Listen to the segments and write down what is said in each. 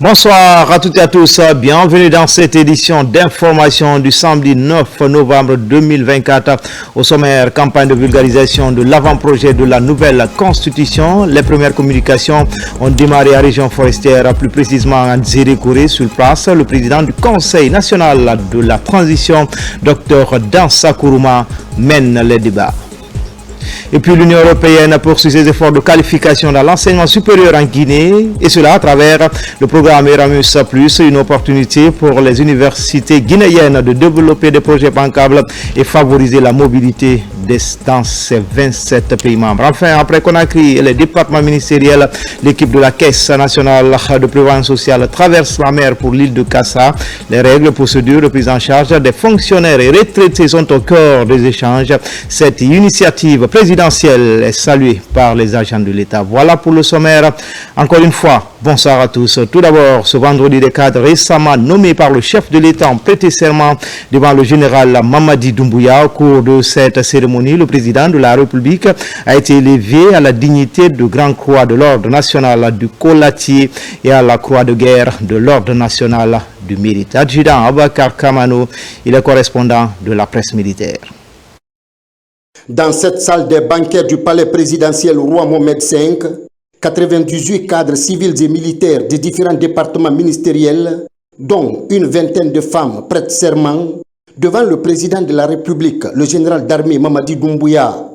Bonsoir à toutes et à tous, bienvenue dans cette édition d'information du samedi 9 novembre 2024. Au sommaire, campagne de vulgarisation de l'avant-projet de la nouvelle constitution. Les premières communications ont démarré à région forestière, plus précisément à Nzérékouré. Sur place, le président du Conseil national de la transition, Dr Dansa Kourouma, mène les débats. Et puis l'Union européenne poursuit ses efforts de qualification dans l'enseignement supérieur en Guinée, et cela à travers le programme Erasmus+, une opportunité pour les universités guinéennes de développer des projets bancables et favoriser la mobilité dans ces 27 pays membres. Enfin, après Conakry et les départements ministériels, l'équipe de la Caisse nationale de prévoyance sociale traverse la mer pour l'île de Kassa. Les règles, procédures de prise en charge des fonctionnaires et retraités sont au cœur des échanges. Cette initiative présidentielle est saluée par les agents de l'État. Voilà pour le sommaire. Encore une fois, bonsoir à tous. Tout d'abord, ce vendredi, des cadres récemment nommés par le chef de l'État ont prêté serment devant le général Mamadi Doumbouya. Au cours de cette cérémonie, le président de la République a été élevé à la dignité de Grand Croix de l'Ordre national du Colatier et à la Croix de guerre de l'Ordre national du Mérite. Adjudant Abakar Kamano, il est correspondant de la presse militaire. Dans cette salle des banquets du palais présidentiel Roi Mohamed V, 98 cadres civils et militaires des différents départements ministériels, dont une vingtaine de femmes prêtent serment devant le président de la République, le général d'armée Mamadi Doumbouya.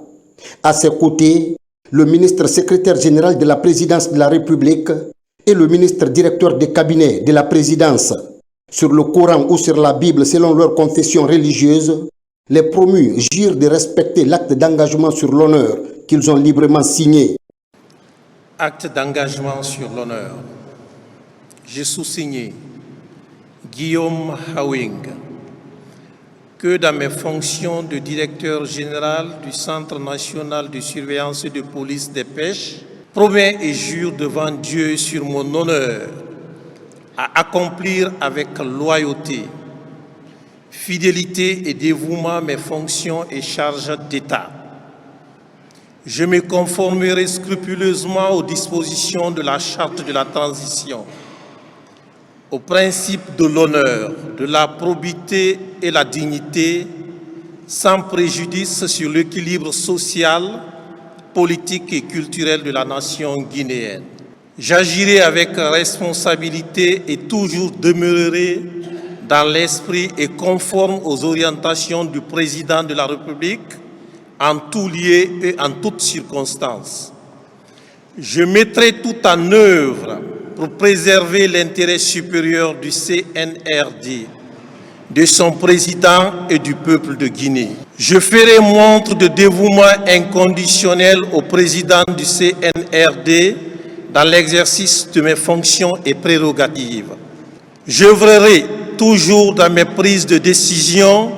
À ses côtés, le ministre secrétaire général de la présidence de la République et le ministre directeur des cabinets de la présidence. Sur le Coran ou sur la Bible, selon leur confession religieuse, les promus jurent de respecter l'acte d'engagement sur l'honneur qu'ils ont librement signé. Acte d'engagement sur l'honneur. J'ai sous-signé Guillaume Hawing que dans mes fonctions de directeur général du Centre national de surveillance et de police des pêches, promets et jure devant Dieu sur mon honneur à accomplir avec loyauté, fidélité et dévouement mes fonctions et charges d'État. Je me conformerai scrupuleusement aux dispositions de la Charte de la transition, aux principes de l'honneur, de la probité et la dignité, sans préjudice sur l'équilibre social, politique et culturel de la nation guinéenne. J'agirai avec responsabilité et toujours demeurerai dans l'esprit et conforme aux orientations du président de la République en tout lieu et en toutes circonstances. Je mettrai tout en œuvre pour préserver l'intérêt supérieur du CNRD, de son président et du peuple de Guinée. Je ferai montre de dévouement inconditionnel au président du CNRD dans l'exercice de mes fonctions et prérogatives. J'œuvrerai toujours dans mes prises de décision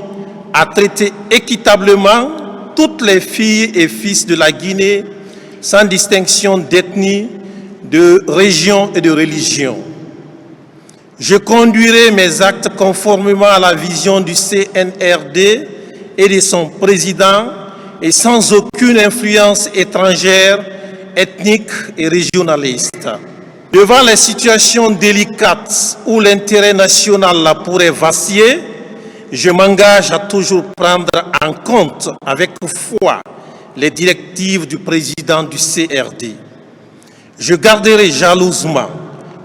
à traiter équitablement toutes les filles et fils de la Guinée sans distinction d'ethnie, de région et de religion. Je conduirai mes actes conformément à la vision du CNRD et de son président et sans aucune influence étrangère, ethnique et régionaliste. Devant les situations délicates où l'intérêt national la pourrait vaciller, je m'engage à toujours prendre en compte avec foi les directives du président du CRD. Je garderai jalousement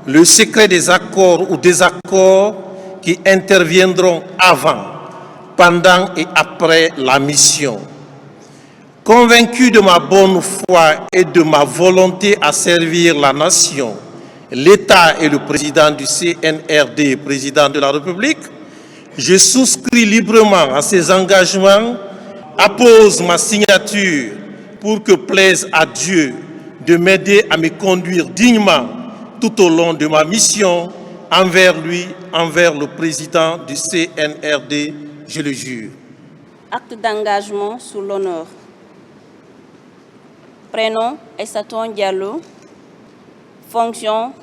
le secret des accords ou désaccords qui interviendront avant, pendant et après la mission. Convaincu de ma bonne foi et de ma volonté à servir la nation, l'État et le président du CNRD, président de la République, je souscris librement à ces engagements, appose ma signature pour que plaise à Dieu de m'aider à me conduire dignement tout au long de ma mission envers lui, envers le président du CNRD, je le jure. Acte d'engagement sous l'honneur. Prénom, Aïssaton Diallo. Fonction,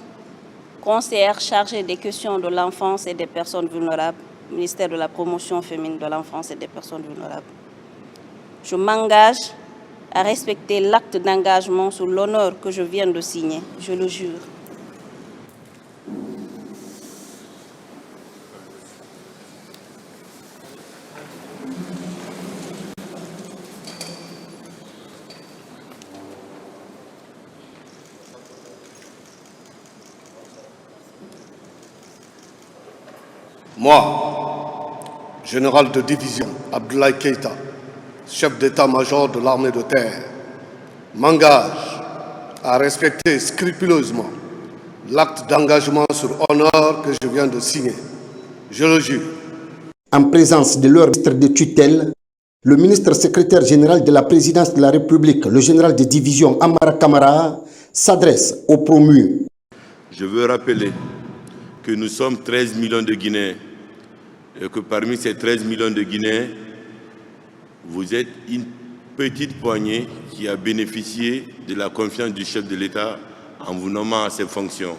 conseillère chargée des questions de l'enfance et des personnes vulnérables, ministère de la promotion féminine de l'enfance et des personnes vulnérables. Je m'engage à respecter l'acte d'engagement sous l'honneur que je viens de signer. Je le jure. Moi, général de division Abdoulaye Keïta, chef d'état-major de l'armée de terre, m'engage à respecter scrupuleusement l'acte d'engagement sur honneur que je viens de signer. Je le jure. En présence de leur ministre de tutelle, le ministre secrétaire général de la présidence de la République, le général de division Amara Kamara, s'adresse aux promus. Je veux rappeler que nous sommes 13 millions de Guinéens et que parmi ces 13 millions de Guinéens, vous êtes une petite poignée qui a bénéficié de la confiance du chef de l'État en vous nommant à ces fonctions.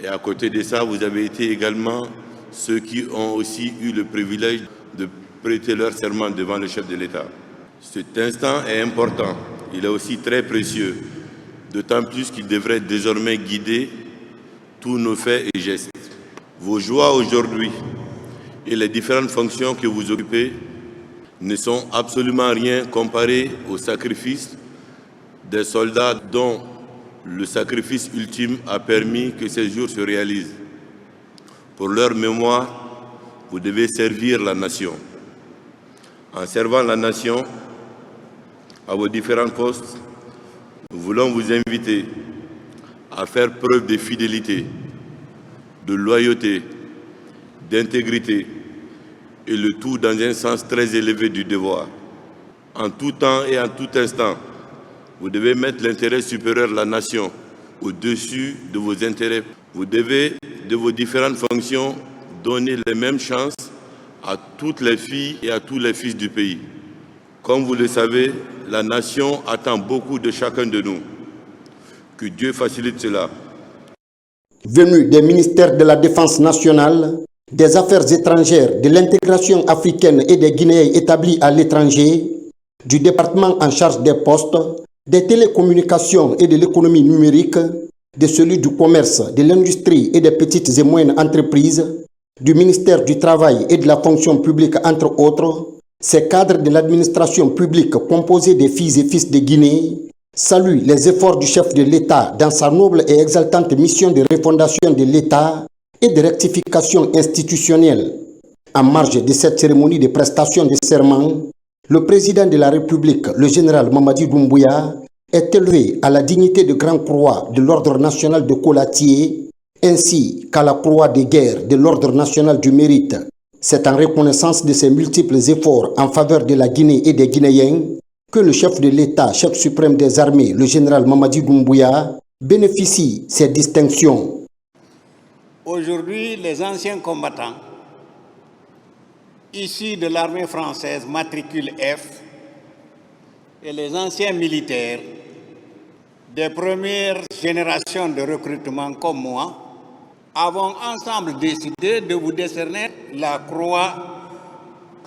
Et à côté de ça, vous avez été également ceux qui ont aussi eu le privilège de prêter leur serment devant le chef de l'État. Cet instant est important, il est aussi très précieux, d'autant plus qu'il devrait désormais guider tous nos faits et gestes. Vos joies aujourd'hui et les différentes fonctions que vous occupez ne sont absolument rien comparées au sacrifice des soldats dont le sacrifice ultime a permis que ces jours se réalisent. Pour leur mémoire, vous devez servir la nation. En servant la nation à vos différents postes, nous voulons vous inviter à faire preuve de fidélité, de loyauté, d'intégrité, et le tout dans un sens très élevé du devoir. En tout temps et en tout instant, vous devez mettre l'intérêt supérieur de la nation au-dessus de vos intérêts. Vous devez, de vos différentes fonctions, donner les mêmes chances à toutes les filles et à tous les fils du pays. Comme vous le savez, la nation attend beaucoup de chacun de nous. Que Dieu facilite cela. Venus des ministères de la Défense nationale, des Affaires étrangères, de l'intégration africaine et des Guinéens établis à l'étranger, du département en charge des postes, des télécommunications et de l'économie numérique, de celui du commerce, de l'industrie et des petites et moyennes entreprises, du ministère du Travail et de la fonction publique, entre autres, ces cadres de l'administration publique composés des filles et fils de Guinée saluent les efforts du chef de l'État dans sa noble et exaltante mission de refondation de l'État et de rectification institutionnelle. En marge de cette cérémonie de prestation de serment, le président de la République, le général Mamadi Doumbouya, est élevé à la dignité de Grand Croix de l'Ordre national de Colatier, ainsi qu'à la Croix de guerre de l'Ordre national du mérite. C'est en reconnaissance de ses multiples efforts en faveur de la Guinée et des Guinéens que le chef de l'État, chef suprême des armées, le général Mamadi Doumbouya, bénéficie ces distinctions. Aujourd'hui, les anciens combattants issus de l'armée française matricule F et les anciens militaires des premières générations de recrutement comme moi avons ensemble décidé de vous décerner la croix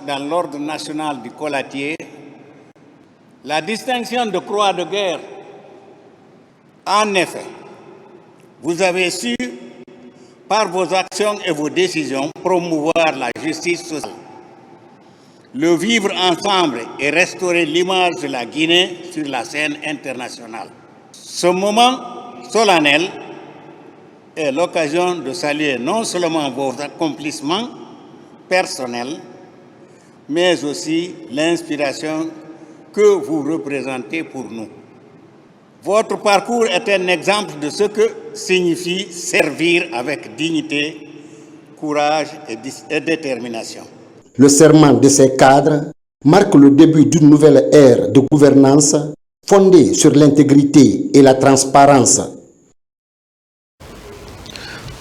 dans l'ordre national du Colatier, la distinction de croix de guerre. En effet, vous avez su, par vos actions et vos décisions, promouvoir la justice sociale, le vivre ensemble et restaurer l'image de la Guinée sur la scène internationale. Ce moment solennel est l'occasion de saluer non seulement vos accomplissements personnels, mais aussi l'inspiration que vous représentez pour nous. Votre parcours est un exemple de ce que signifie servir avec dignité, courage et détermination. Le serment de ces cadres marque le début d'une nouvelle ère de gouvernance fondée sur l'intégrité et la transparence.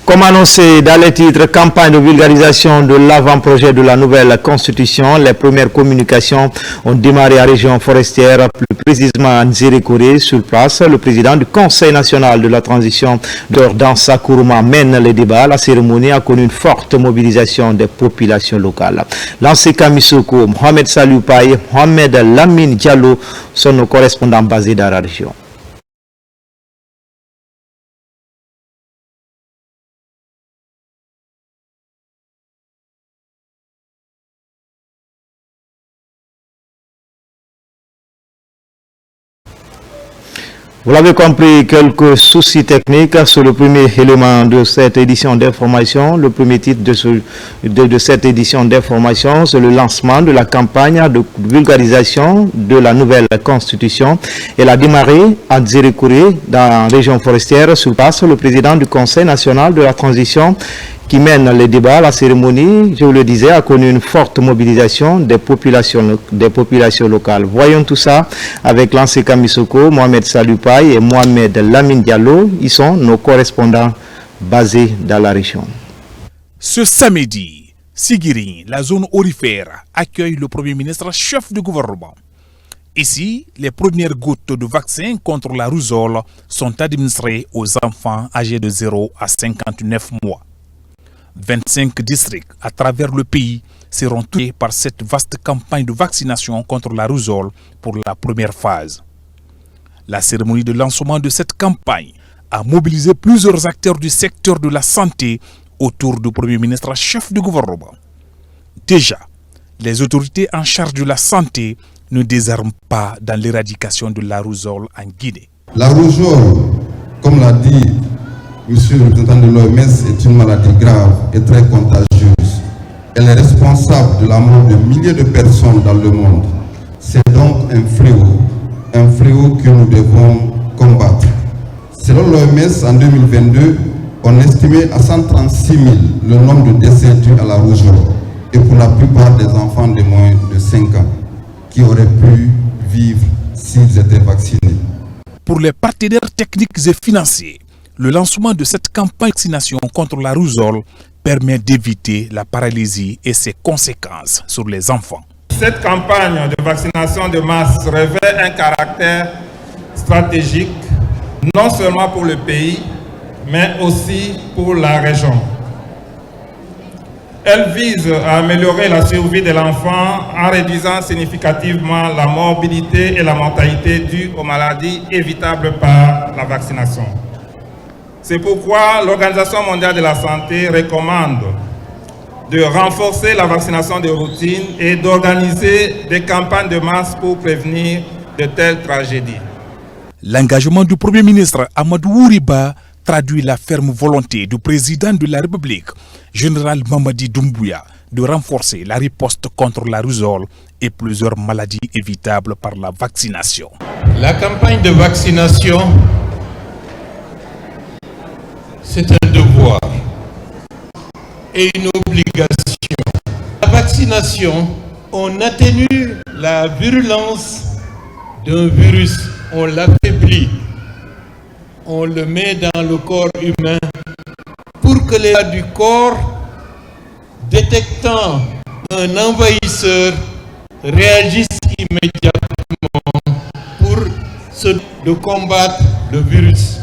Comme annoncé dans les titres, campagne de vulgarisation de l'avant-projet de la nouvelle constitution, les premières communications ont démarré à région forestière, plus précisément à Nzérékoré. Sur place, le président du Conseil national de la transition, Dr Dansa Kourouma, mène les débats. La cérémonie a connu une forte mobilisation des populations locales. Lancé Kamisoko, Mohamed Saloupaye, Mohamed Lamine Diallo sont nos correspondants basés dans la région. Vous l'avez compris, quelques soucis techniques sur le premier élément de cette édition d'information. Le premier titre de cette édition d'information, c'est le lancement de la campagne de vulgarisation de la nouvelle constitution. Elle a démarré à Dzirikouré, dans la région forestière, sur place le président du Conseil national de la transition qui mène les débats. La cérémonie, je vous le disais, a connu une forte mobilisation des populations locales. Voyons tout ça avec Lansé Kamisoko, Mohamed Salupaï et Mohamed Lamine Diallo. Ils sont nos correspondants basés dans la région. Ce samedi, Sigiri, la zone aurifère, accueille le Premier ministre chef de gouvernement. Ici, les premières gouttes de vaccin contre la rougeole sont administrées aux enfants âgés de 0 à 59 mois. 25 districts à travers le pays seront touchés par cette vaste campagne de vaccination contre la rougeole pour la première phase. La cérémonie de lancement de cette campagne a mobilisé plusieurs acteurs du secteur de la santé autour du Premier ministre chef de gouvernement. Déjà, les autorités en charge de la santé ne désarment pas dans l'éradication de la rougeole en Guinée. La rougeole, comme l'a dit Monsieur le représentant de l'OMS, est une maladie grave et très contagieuse. Elle est responsable de la mort de milliers de personnes dans le monde. C'est donc un fléau que nous devons combattre. Selon l'OMS, en 2022, on estimait à 136 000 le nombre de décès dus à la rougeole, et pour la plupart des enfants de moins de 5 ans, qui auraient pu vivre s'ils étaient vaccinés. Pour les partenaires techniques et financiers, le lancement de cette campagne de vaccination contre la rougeole permet d'éviter la paralysie et ses conséquences sur les enfants. Cette campagne de vaccination de masse revêt un caractère stratégique, non seulement pour le pays, mais aussi pour la région. Elle vise à améliorer la survie de l'enfant en réduisant significativement la morbidité et la mortalité dues aux maladies évitables par la vaccination. C'est pourquoi l'Organisation mondiale de la santé recommande de renforcer la vaccination de routine et d'organiser des campagnes de masse pour prévenir de telles tragédies. L'engagement du Premier ministre Amadou Ouriba traduit la ferme volonté du président de la République, général Mamadi Doumbouya, de renforcer la riposte contre la rougeole et plusieurs maladies évitables par la vaccination. La campagne de vaccination, c'est un devoir et une obligation. La vaccination, on atténue la virulence d'un virus, on l'affaiblit, on le met dans le corps humain pour que les du corps, détectant un envahisseur, réagissent immédiatement pour de combattre le virus.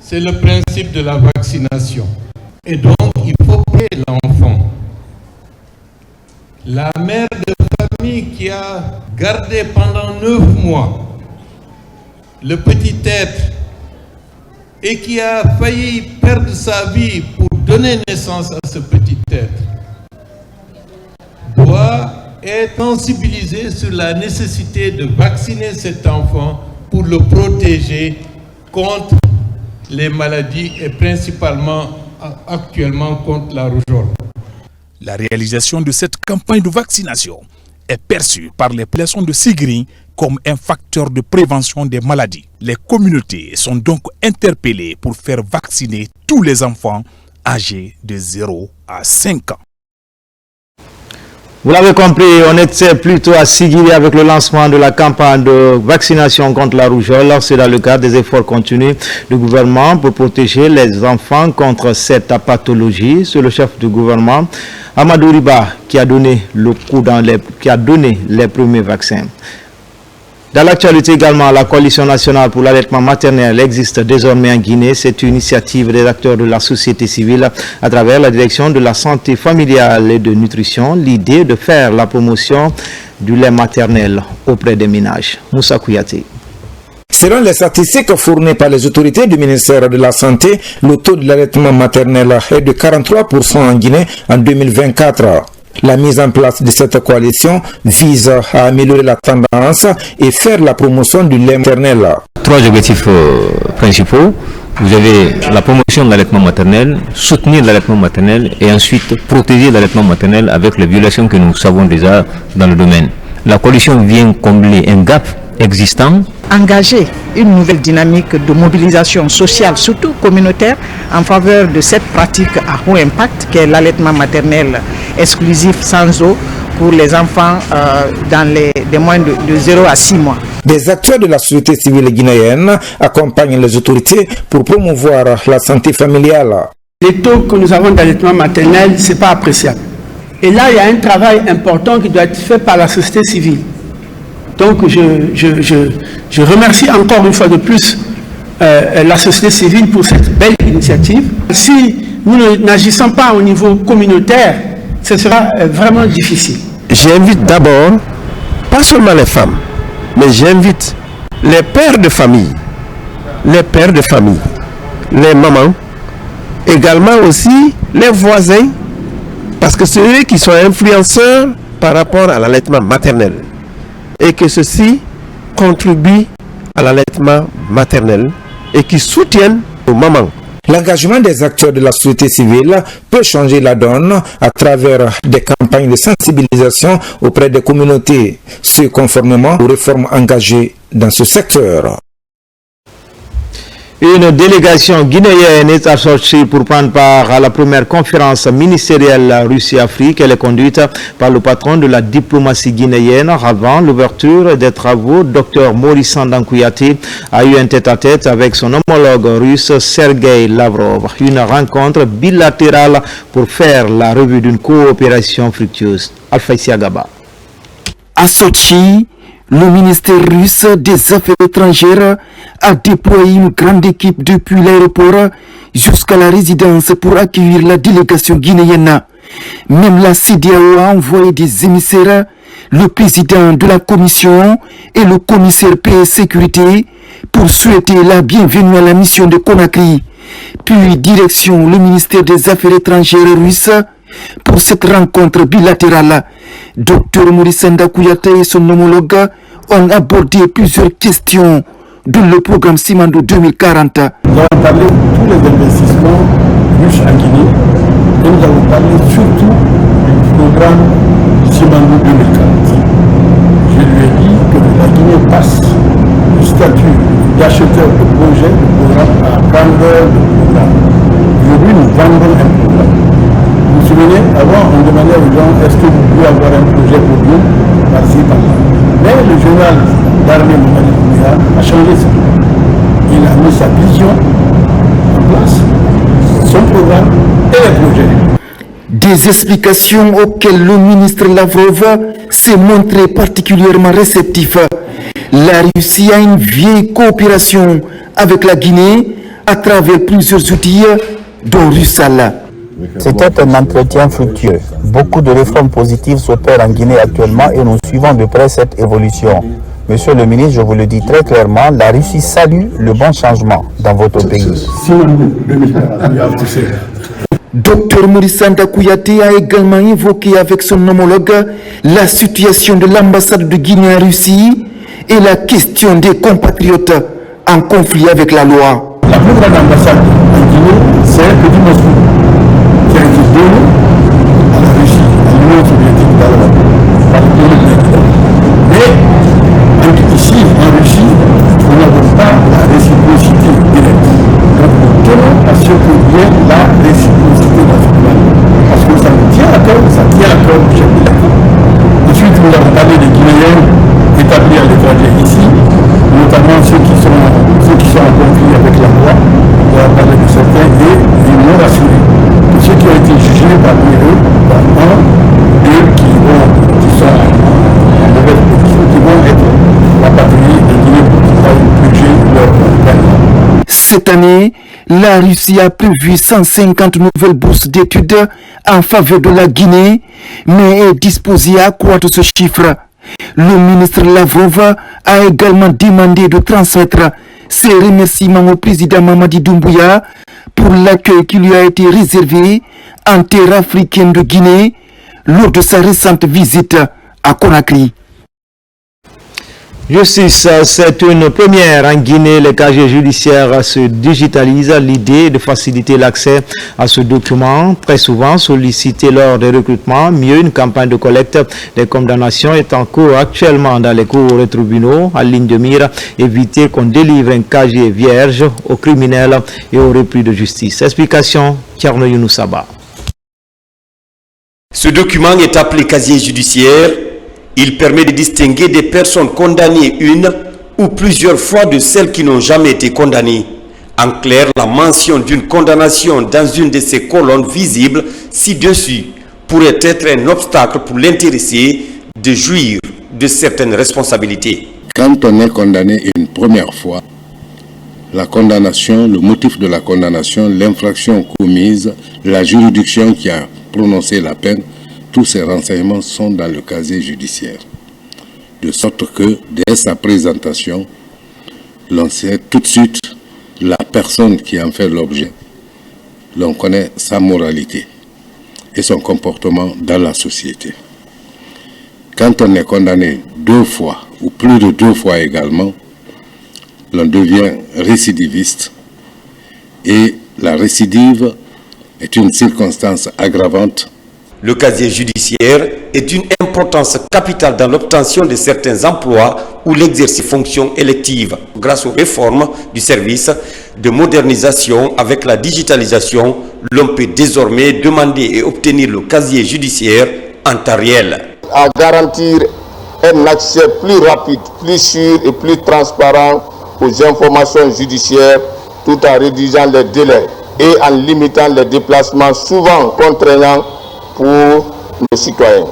C'est le principe de la vaccination. Et donc, il faut préparer l'enfant. La mère de famille qui a gardé pendant 9 mois le petit être et qui a failli perdre sa vie pour donner naissance à ce petit être doit être sensibilisée sur la nécessité de vacciner cet enfant pour le protéger contre les maladies et principalement actuellement contre la rougeole. La réalisation de cette campagne de vaccination est perçue par les populations de Sigiri comme un facteur de prévention des maladies. Les communautés sont donc interpellées pour faire vacciner tous les enfants âgés de 0 à 5 ans. Vous l'avez compris, on était plutôt à Sigiri avec le lancement de la campagne de vaccination contre la rougeole. C'est dans le cadre des efforts continus du gouvernement pour protéger les enfants contre cette pathologie. C'est le chef du gouvernement, Amadou Ouriba, qui a donné les premiers vaccins. Dans l'actualité également, la coalition nationale pour l'allaitement maternel existe désormais en Guinée. C'est une initiative des acteurs de la société civile à travers la direction de la santé familiale et de nutrition. L'idée de faire la promotion du lait maternel auprès des ménages. Moussa Kouyaté. Selon les statistiques fournies par les autorités du ministère de la Santé, le taux de l'allaitement maternel est de 43% en Guinée en 2024. La mise en place de cette coalition vise à améliorer la tendance et faire la promotion du lait maternel. 3 objectifs principaux. Vous avez la promotion de l'allaitement maternel, soutenir l'allaitement maternel et ensuite protéger l'allaitement maternel avec les violations que nous savons déjà dans le domaine. La coalition vient combler un gap existant. Engager une nouvelle dynamique de mobilisation sociale, surtout communautaire, en faveur de cette pratique à haut impact qu'est l'allaitement maternel exclusif sans eau pour les enfants des moins de 0 à 6 mois. Des acteurs de la société civile guinéenne accompagnent les autorités pour promouvoir la santé familiale. Les taux que nous avons d'allaitement maternel, ce n'est pas appréciable. Et là, il y a un travail important qui doit être fait par la société civile. Donc, je remercie encore une fois de plus la société civile pour cette belle initiative. Si nous n'agissons pas au niveau communautaire, ce sera vraiment difficile. J'invite d'abord, pas seulement les femmes, mais j'invite les pères de famille, les mamans, également aussi les voisins, parce que c'est eux qui sont influenceurs par rapport à l'allaitement maternel et que ceci contribue à l'allaitement maternel et qui soutiennent nos mamans. L'engagement des acteurs de la société civile peut changer la donne à travers des campagnes de sensibilisation auprès des communautés, ce conformément aux réformes engagées dans ce secteur. Une délégation guinéenne est assortie pour prendre part à la première conférence ministérielle Russie-Afrique. Elle est conduite par le patron de la diplomatie guinéenne. Avant l'ouverture des travaux, Dr Maurice Sandankouyaté a eu un tête-à-tête avec son homologue russe Sergei Lavrov. Une rencontre bilatérale pour faire la revue d'une coopération fructueuse. Alpha Isiagaba. À Sochi, le ministère russe des Affaires étrangères a déployé une grande équipe depuis l'aéroport jusqu'à la résidence pour accueillir la délégation guinéenne. Même la CEDEAO a envoyé des émissaires, le président de la commission et le commissaire paix et sécurité pour souhaiter la bienvenue à la mission de Conakry. Puis direction le ministère des Affaires étrangères russe pour cette rencontre bilatérale. Dr Maurice Sandankouyaté et son homologue ont abordé plusieurs questions de le programme Simandou 2040. Nous avons parlé de tous les investissements russes en Guinée et nous avons parlé surtout du programme Simandou 2040. Je lui ai dit que la Guinée passe du statut d'acheteur de projet, de programme, à vendeur de programme. Aujourd'hui, nous vendons un programme. Vous vous souvenez, avant, on demandait aux gens, est-ce que vous pouvez avoir un projet pour nous, par-ci, par-là. Mais le général d'armée Mamadi Doumbouya a changé ça. Il a mis sa vision en place, son programme et les projets. Des explications auxquelles le ministre Lavrov s'est montré particulièrement réceptif. La Russie a une vieille coopération avec la Guinée à travers plusieurs outils, dont Russal. C'était un entretien fructueux. Beaucoup de réformes positives s'opèrent en Guinée actuellement et nous suivons de près cette évolution. Monsieur le ministre, je vous le dis très clairement, la Russie salue le bon changement dans votre pays. Dr Maurice Sandankouyaté a également évoqué avec son homologue la situation de l'ambassade de Guinée en Russie et la question des compatriotes en conflit avec la loi. La plus grande ambassade en Guinée, c'est un petit Moscou qui a été donné à la Russie, à l'Union soviétique d'Albanie, par le président. Mais ici, en Russie, nous n'avons pas la réciprocité directe. Donc nous tenons à ce qu'il y ait la réciprocité nationale. Parce que ça nous tient à cœur, ça tient à cœur au chef de l'État. Ensuite, nous avons parlé des Guinéens établis à l'étranger ici, notamment ceux qui sont en conflit avec la loi. On va parler de certains et ils m'ont rassuré que ceux qui ont été jugés parmi eux, par un, deux qui sont en mauvaise position, qui vont être rapatriés de Guinée pour qu'ils aillent purger leur peine. Cette année, la Russie a prévu 150 nouvelles bourses d'études en faveur de la Guinée, mais est disposée à accroître ce chiffre. Le ministre Lavrov a également demandé de transmettre ses remerciements au président Mamadi Doumbouya pour l'accueil qui lui a été réservé en terre africaine de Guinée lors de sa récente visite à Conakry. Justice, c'est une première en Guinée. Les casiers judiciaires se digitalisent. L'idée est de faciliter l'accès à ce document, très souvent sollicité lors des recrutements. Mieux, une campagne de collecte des condamnations est en cours actuellement dans les cours et tribunaux, à ligne de mire, éviter qu'on délivre un casier vierge aux criminels et aux repris de justice. Explication, Tierno Younoussaba. Ce document est appelé casier judiciaire. Il permet de distinguer des personnes condamnées une ou plusieurs fois de celles qui n'ont jamais été condamnées. En clair, la mention d'une condamnation dans une de ces colonnes visibles ci-dessus pourrait être un obstacle pour l'intéressé de jouir de certaines responsabilités. Quand on est condamné une première fois, la condamnation, le motif de la condamnation, l'infraction commise, la juridiction qui a prononcé la peine, tous ces renseignements sont dans le casier judiciaire. De sorte que, dès sa présentation, l'on sait tout de suite la personne qui en fait l'objet. L'on connaît sa moralité et son comportement dans la société. Quand on est condamné 2 fois, ou plus de 2 fois également, l'on devient récidiviste. Et la récidive est une circonstance aggravante. Le casier judiciaire est d'une importance capitale dans l'obtention de certains emplois ou l'exercice de fonctions électives. Grâce aux réformes du service de modernisation avec la digitalisation, l'on peut désormais demander et obtenir le casier judiciaire en temps réel. À garantir un accès plus rapide, plus sûr et plus transparent aux informations judiciaires tout en réduisant les délais et en limitant les déplacements souvent contraignants pour nos citoyens.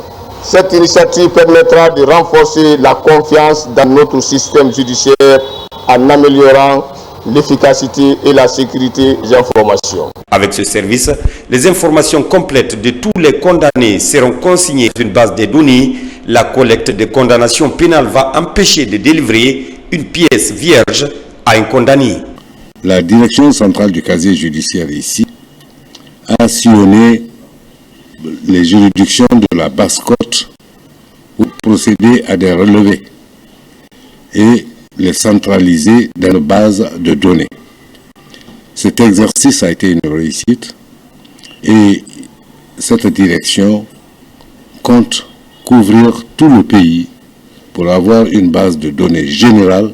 Cette initiative permettra de renforcer la confiance dans notre système judiciaire en améliorant l'efficacité et la sécurité des informations. Avec ce service, les informations complètes de tous les condamnés seront consignées dans une base de données. La collecte des condamnations pénales va empêcher de délivrer une pièce vierge à un condamné. La direction centrale du casier judiciaire ici a sillonné les juridictions de la Basse-Côte pour procéder à des relevés et les centraliser dans une base de données. Cet exercice a été une réussite et cette direction compte couvrir tout le pays pour avoir une base de données générale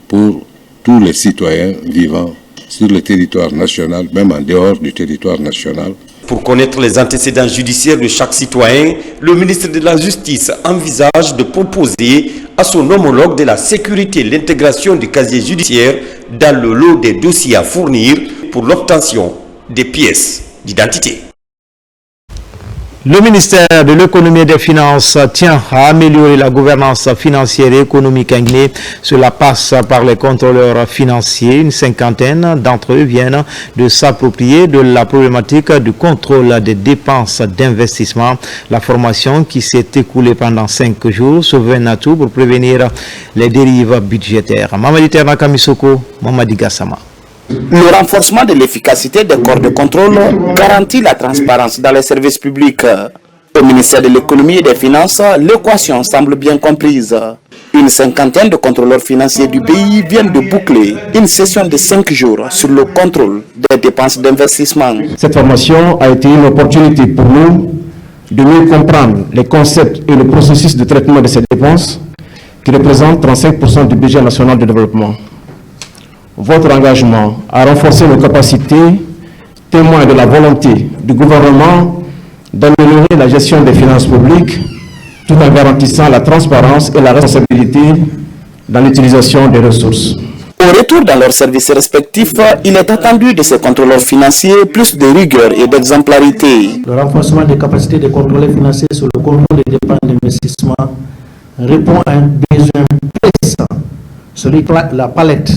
pour tous les citoyens vivant sur le territoire national, même en dehors du territoire national. Pour connaître les antécédents judiciaires de chaque citoyen, le ministre de la Justice envisage de proposer à son homologue de la sécurité l'intégration du casier judiciaire dans le lot des dossiers à fournir pour l'obtention des pièces d'identité. Le ministère de l'économie et des finances tient à améliorer la gouvernance financière et économique en Guinée. Cela passe par les contrôleurs financiers. Une cinquantaine d'entre eux viennent de s'approprier de la problématique du contrôle des dépenses d'investissement. La formation qui s'est écoulée pendant 5 jours se veut un atout pour prévenir les dérives budgétaires. Mamadi Terna Kamisoko, Mamadi Gassama. Le renforcement de l'efficacité des corps de contrôle garantit la transparence dans les services publics. Au ministère de l'économie et des finances, l'équation semble bien comprise. Une cinquantaine de contrôleurs financiers du pays viennent de boucler une session de 5 jours sur le contrôle des dépenses d'investissement. Cette formation a été une opportunité pour nous de mieux comprendre les concepts et le processus de traitement de ces dépenses qui représentent 35% du budget national de développement. Votre engagement à renforcer nos capacités témoigne de la volonté du gouvernement d'améliorer la gestion des finances publiques tout en garantissant la transparence et la responsabilité dans l'utilisation des ressources. Au retour dans leurs services respectifs, il est attendu de ces contrôleurs financiers plus de rigueur et d'exemplarité. Le renforcement des capacités de contrôleurs financiers sur le contrôle des dépenses d'investissement répond à un besoin pressant, celui de la palette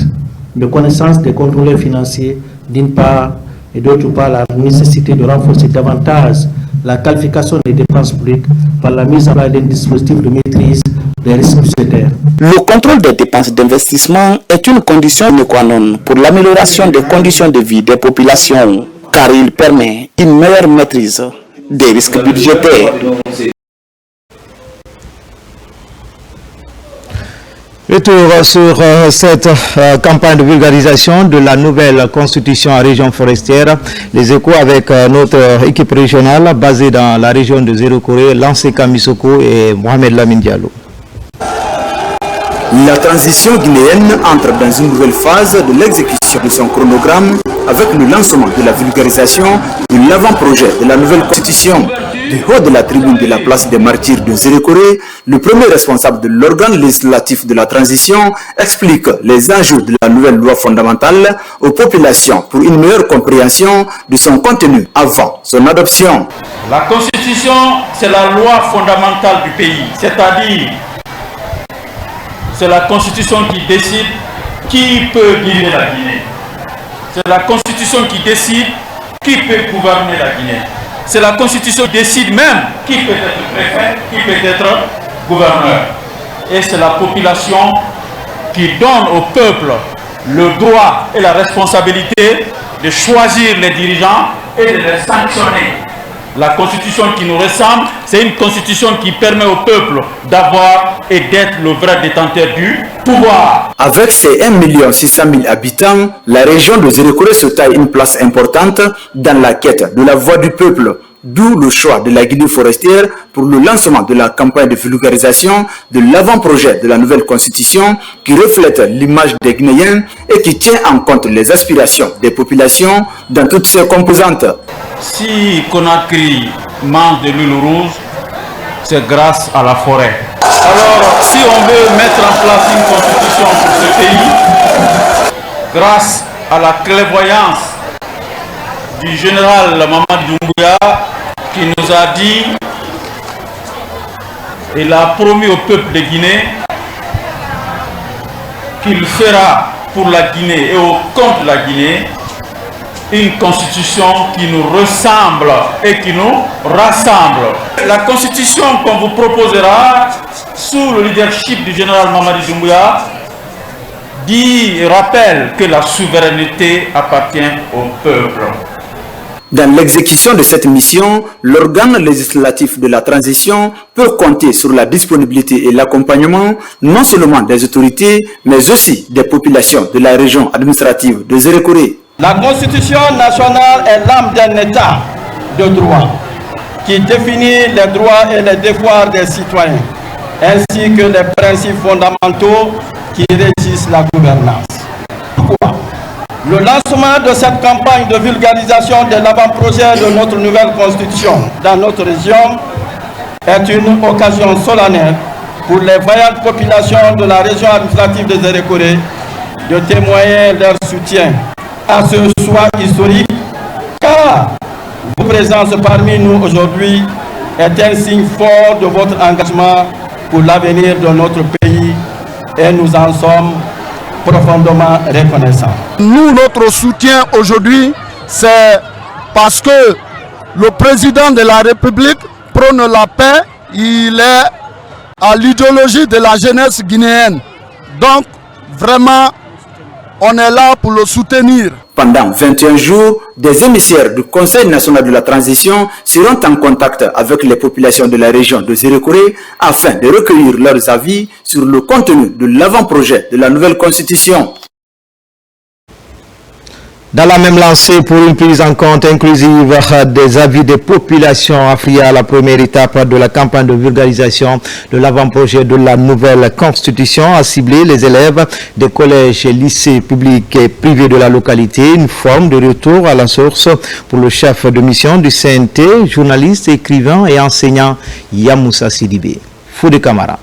de connaissance des contrôleurs financiers d'une part et d'autre part la nécessité de renforcer davantage la qualification des dépenses publiques par la mise en place d'un dispositif de maîtrise des risques budgétaires. Le contrôle des dépenses d'investissement est une condition sine qua non pour l'amélioration des conditions de vie des populations car il permet une meilleure maîtrise des risques budgétaires. Retour sur cette campagne de vulgarisation de la nouvelle constitution en région forestière. Les échos avec notre équipe régionale basée dans la région de Zéro-Corée, Lancé Kamisoko et Mohamed Lamine Diallo. La transition guinéenne entre dans une nouvelle phase de l'exécution de son chronogramme avec le lancement de la vulgarisation de l'avant-projet de la nouvelle constitution. Du haut de la tribune de la place des martyrs de Zéro-Corée, le premier responsable de l'organe législatif de la transition explique les enjeux de la nouvelle loi fondamentale aux populations pour une meilleure compréhension de son contenu avant son adoption. La constitution, c'est la loi fondamentale du pays, c'est-à-dire c'est la constitution qui décide qui peut diriger la Guinée. C'est la constitution qui décide qui peut gouverner la Guinée. C'est la constitution qui décide même qui peut être préfet, qui peut être gouverneur. Et c'est la population qui donne au peuple le droit et la responsabilité de choisir les dirigeants et de les sanctionner. La constitution qui nous ressemble, c'est une constitution qui permet au peuple d'avoir et d'être le vrai détenteur du pouvoir. Avec ses 1 600 000 habitants, la région de Zéro-Corée se taille une place importante dans la quête de la voix du peuple. D'où le choix de la Guinée forestière pour le lancement de la campagne de vulgarisation de l'avant-projet de la nouvelle constitution qui reflète l'image des Guinéens et qui tient en compte les aspirations des populations dans toutes ses composantes. Si Conakry mange de l'huile rouge, c'est grâce à la forêt. Alors, si on veut mettre en place une constitution pour ce pays, grâce à la clairvoyance du général Mamadi Doumbouya, qui nous a dit, il a promis au peuple de Guinée qu'il fera pour la Guinée et au compte de la Guinée une constitution qui nous ressemble et qui nous rassemble. La constitution qu'on vous proposera sous le leadership du général Mamadi Doumbouya dit et rappelle que la souveraineté appartient au peuple. Dans l'exécution de cette mission, l'organe législatif de la transition peut compter sur la disponibilité et l'accompagnement non seulement des autorités, mais aussi des populations de la région administrative de Zéro-Corée. La Constitution nationale est l'âme d'un État de droit qui définit les droits et les devoirs des citoyens, ainsi que les principes fondamentaux qui régissent la gouvernance. Pourquoi? Le lancement de cette campagne de vulgarisation de l'avant-projet de notre nouvelle Constitution dans notre région est une occasion solennelle pour les vaillantes populations de la région administrative de Zéro-Corée de témoigner leur soutien à ce choix historique, car votre présence parmi nous aujourd'hui est un signe fort de votre engagement pour l'avenir de notre pays et nous en sommes profondément reconnaissants. Nous, notre soutien aujourd'hui, c'est parce que le président de la République prône la paix, il est à l'idéologie de la jeunesse guinéenne. Donc, vraiment, on est là pour le soutenir. Pendant 21 jours, des émissaires du Conseil national de la transition seront en contact avec les populations de la région de Zéro-Corée afin de recueillir leurs avis sur le contenu de l'avant-projet de la nouvelle constitution. Dans la même lancée pour une prise en compte inclusive des avis des populations africaines, la première étape de la campagne de vulgarisation de l'avant-projet de la nouvelle constitution a ciblé les élèves des collèges et lycées publics et privés de la localité, une forme de retour à la source pour le chef de mission du CNT, journaliste, écrivain et enseignant Yamoussa Sidibé. Foude Camara.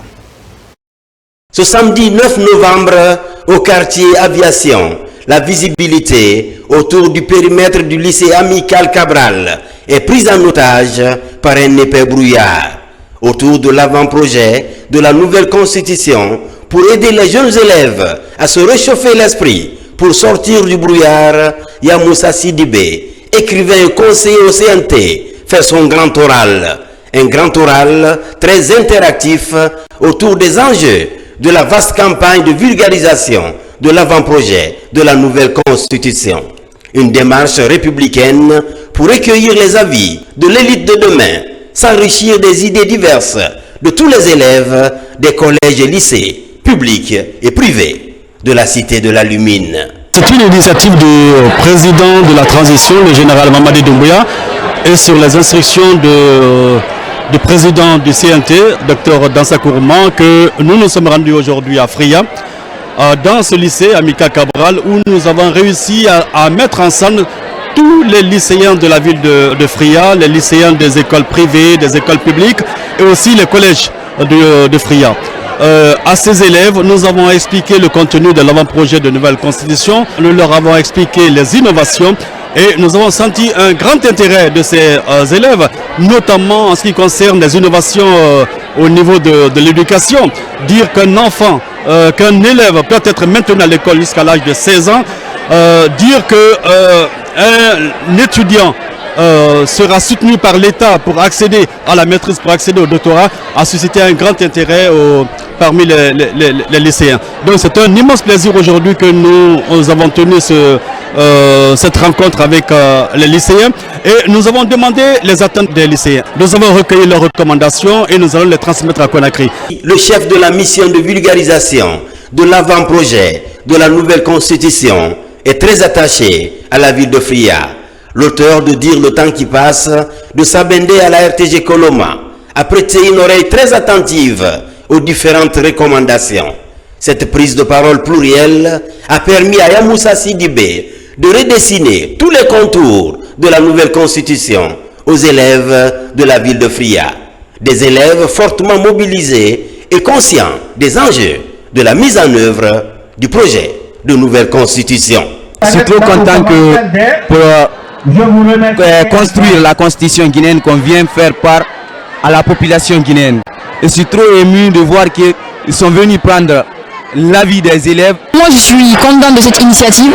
Ce samedi 9 novembre, au quartier Aviation, la visibilité autour du périmètre du lycée Amical Cabral est prise en otage par un épais brouillard. Autour de l'avant-projet de la nouvelle constitution pour aider les jeunes élèves à se réchauffer l'esprit pour sortir du brouillard, Yamoussa Sidibé, écrivain et conseiller au CNT, fait son grand oral. Un grand oral très interactif autour des enjeux de la vaste campagne de vulgarisation de l'avant-projet de la nouvelle constitution. Une démarche républicaine pour recueillir les avis de l'élite de demain, s'enrichir des idées diverses de tous les élèves des collèges et lycées, publics et privés de la cité de la Lumine. C'est une initiative du président de la transition, le général Mamadi Doumbouya, et sur les instructions du président du CNT, Dr Dansa Kourman, que nous sommes rendus aujourd'hui à Fria, dans ce lycée, à Mika Cabral, où nous avons réussi à mettre ensemble tous les lycéens de la ville de Fria, les lycéens des écoles privées, des écoles publiques, et aussi les collèges de Fria. À ces élèves, nous avons expliqué le contenu de l'avant-projet de nouvelle constitution, nous leur avons expliqué les innovations et nous avons senti un grand intérêt de ces élèves, notamment en ce qui concerne les innovations au niveau de l'éducation. Dire qu'un enfant, qu'un élève peut être maintenu à l'école jusqu'à l'âge de 16 ans, dire qu'un étudiant sera soutenu par l'État pour accéder à la maîtrise, pour accéder au doctorat, a suscité un grand intérêt parmi les lycéens. Donc c'est un immense plaisir aujourd'hui que nous avons tenu cette rencontre avec les lycéens et nous avons demandé les attentes des lycéens. Nous avons recueilli leurs recommandations et nous allons les transmettre à Conakry. Le chef de la mission de vulgarisation de l'avant-projet de la nouvelle constitution est très attaché à la ville de Fria. L'auteur de Dire le temps qui passe, de Sabendé à la RTG Coloma, a prêté une oreille très attentive aux différentes recommandations. Cette prise de parole plurielle a permis à Yamoussa Sidibé de redessiner tous les contours de la nouvelle constitution aux élèves de la ville de Fria. Des élèves fortement mobilisés et conscients des enjeux de la mise en œuvre du projet de nouvelle constitution. Je suis trop content que pour construire la constitution guinéenne qu'on vient faire part à la population guinéenne. Je suis trop ému de voir qu'ils sont venus prendre l'avis des élèves. Moi je suis content de cette initiative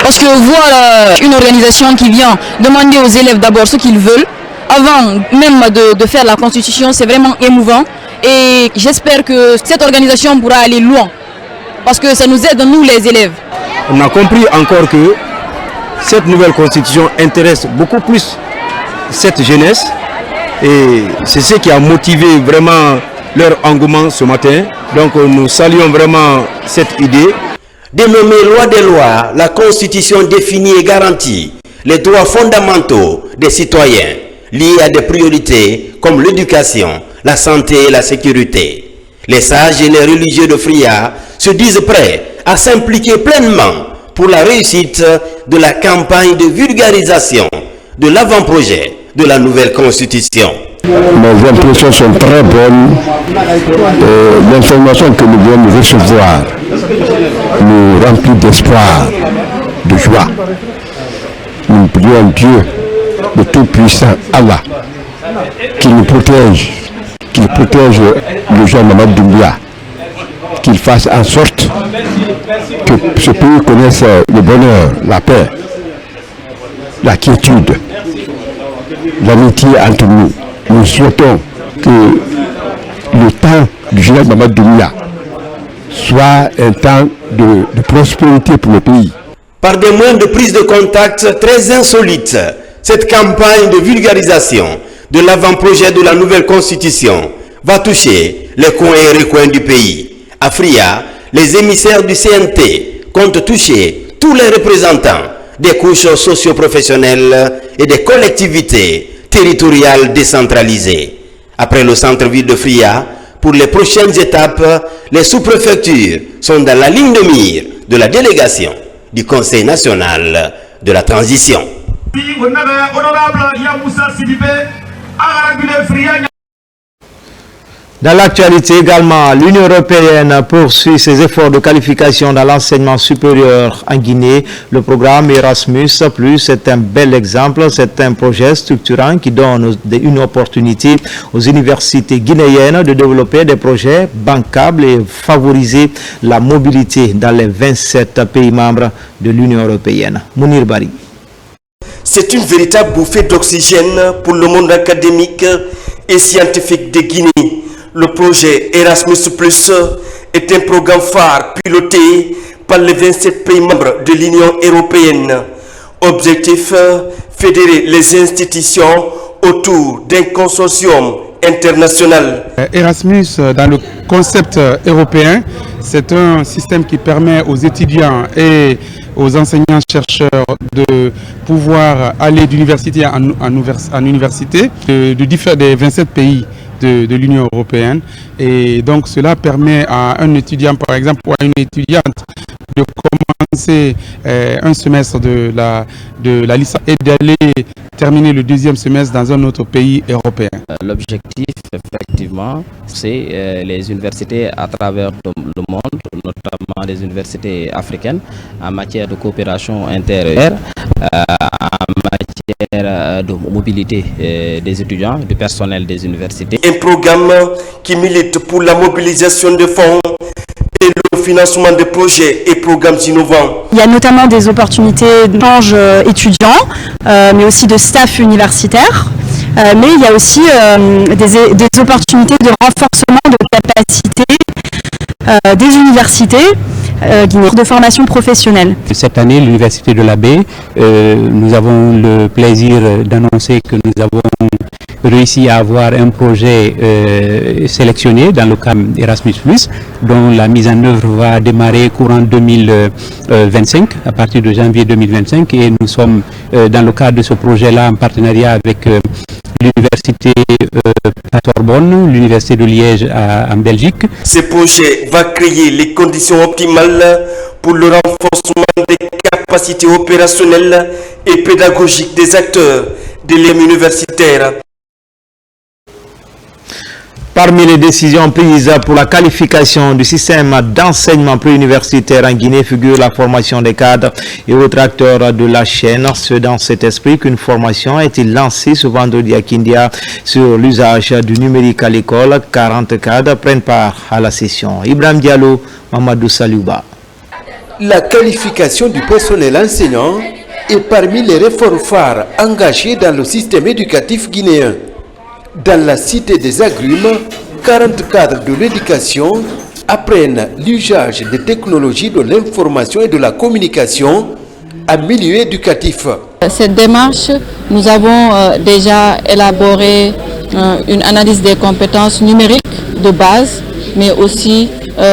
parce que voir une organisation qui vient demander aux élèves d'abord ce qu'ils veulent avant même de faire la constitution, c'est vraiment émouvant et j'espère que cette organisation pourra aller loin parce que ça nous aide nous les élèves. On a compris encore que cette nouvelle constitution intéresse beaucoup plus cette jeunesse et c'est ce qui a motivé vraiment leur engouement ce matin. Donc nous saluons vraiment cette idée. Dénommée loi des lois, la constitution définit et garantit les droits fondamentaux des citoyens liés à des priorités comme l'éducation, la santé et la sécurité. Les sages et les religieux de Fria se disent prêts à s'impliquer pleinement pour la réussite de la campagne de vulgarisation de l'avant-projet de la nouvelle constitution. Mes impressions sont très bonnes. L'information que nous venons de recevoir nous remplit d'espoir, de joie. Nous prions Dieu, le Tout-Puissant Allah, qu'il nous protège, qu'il protège le jeune Mamadi Doumbouya, qu'il fasse en sorte que ce pays connaisse le bonheur, la paix, la quiétude, l'amitié entre nous. Nous souhaitons que le temps du général Mamadi Doumbouya soit un temps de prospérité pour le pays. Par des moyens de prise de contact très insolites, cette campagne de vulgarisation de l'avant-projet de la nouvelle constitution va toucher les coins et recoins du pays. À Fria, les émissaires du CNT comptent toucher tous les représentants des couches socio-professionnelles et des collectivités territoriales décentralisées. Après le centre-ville de Fria, pour les prochaines étapes, les sous-préfectures sont dans la ligne de mire de la délégation du Conseil national de la transition. Dans l'actualité également, l'Union européenne poursuit ses efforts de qualification dans l'enseignement supérieur en Guinée. Le programme Erasmus+ est un bel exemple, c'est un projet structurant qui donne une opportunité aux universités guinéennes de développer des projets bancables et favoriser la mobilité dans les 27 pays membres de l'Union européenne. Mounir Bari. C'est une véritable bouffée d'oxygène pour le monde académique et scientifique de Guinée. Le projet Erasmus+ est un programme phare piloté par les 27 pays membres de l'Union européenne. Objectif, fédérer les institutions autour d'un consortium international. Erasmus, dans le concept européen, c'est un système qui permet aux étudiants et aux enseignants-chercheurs de pouvoir aller d'université en université des 27 pays de l'Union européenne. Et donc cela permet à un étudiant, par exemple, ou à une étudiante de commencer un semestre de la licence et d'aller terminer le deuxième semestre dans un autre pays européen. L'objectif, effectivement, c'est les universités à travers le monde, notamment les universités africaines, en matière de coopération intérieure, en matière de mobilité des étudiants, du personnel des universités. Un programme qui milite pour la mobilisation de fonds et le financement de projets et programmes innovants. Il y a notamment des opportunités d'échange étudiants, mais aussi de staff universitaire. Mais il y a aussi des opportunités de renforcement de capacité des universités de formation professionnelle. Cette année, l'Université de la Baie, nous avons le plaisir d'annoncer que nous avons réussi à avoir un projet sélectionné dans le cadre Erasmus+, dont la mise en œuvre va démarrer courant 2025, à partir de janvier 2025, et nous sommes dans le cadre de ce projet-là en partenariat avec l'Université Sorbonne, l'Université de Liège en Belgique. Ce projet va créer les conditions optimales pour le renforcement des capacités opérationnelles et pédagogiques des acteurs de l'EM universitaire. Parmi les décisions prises pour la qualification du système d'enseignement préuniversitaire en Guinée figure la formation des cadres et autres acteurs de la chaîne. C'est dans cet esprit qu'une formation a été lancée ce vendredi à Kindia sur l'usage du numérique à l'école. 40 cadres prennent part à la session. Ibrahim Diallo, Mamadou Saliouba. La qualification du personnel enseignant est parmi les réformes phares engagées dans le système éducatif guinéen. Dans la cité des agrumes, 40 cadres de l'éducation apprennent l'usage des technologies de l'information et de la communication en milieu éducatif. Cette démarche, nous avons déjà élaboré une analyse des compétences numériques de base, mais aussi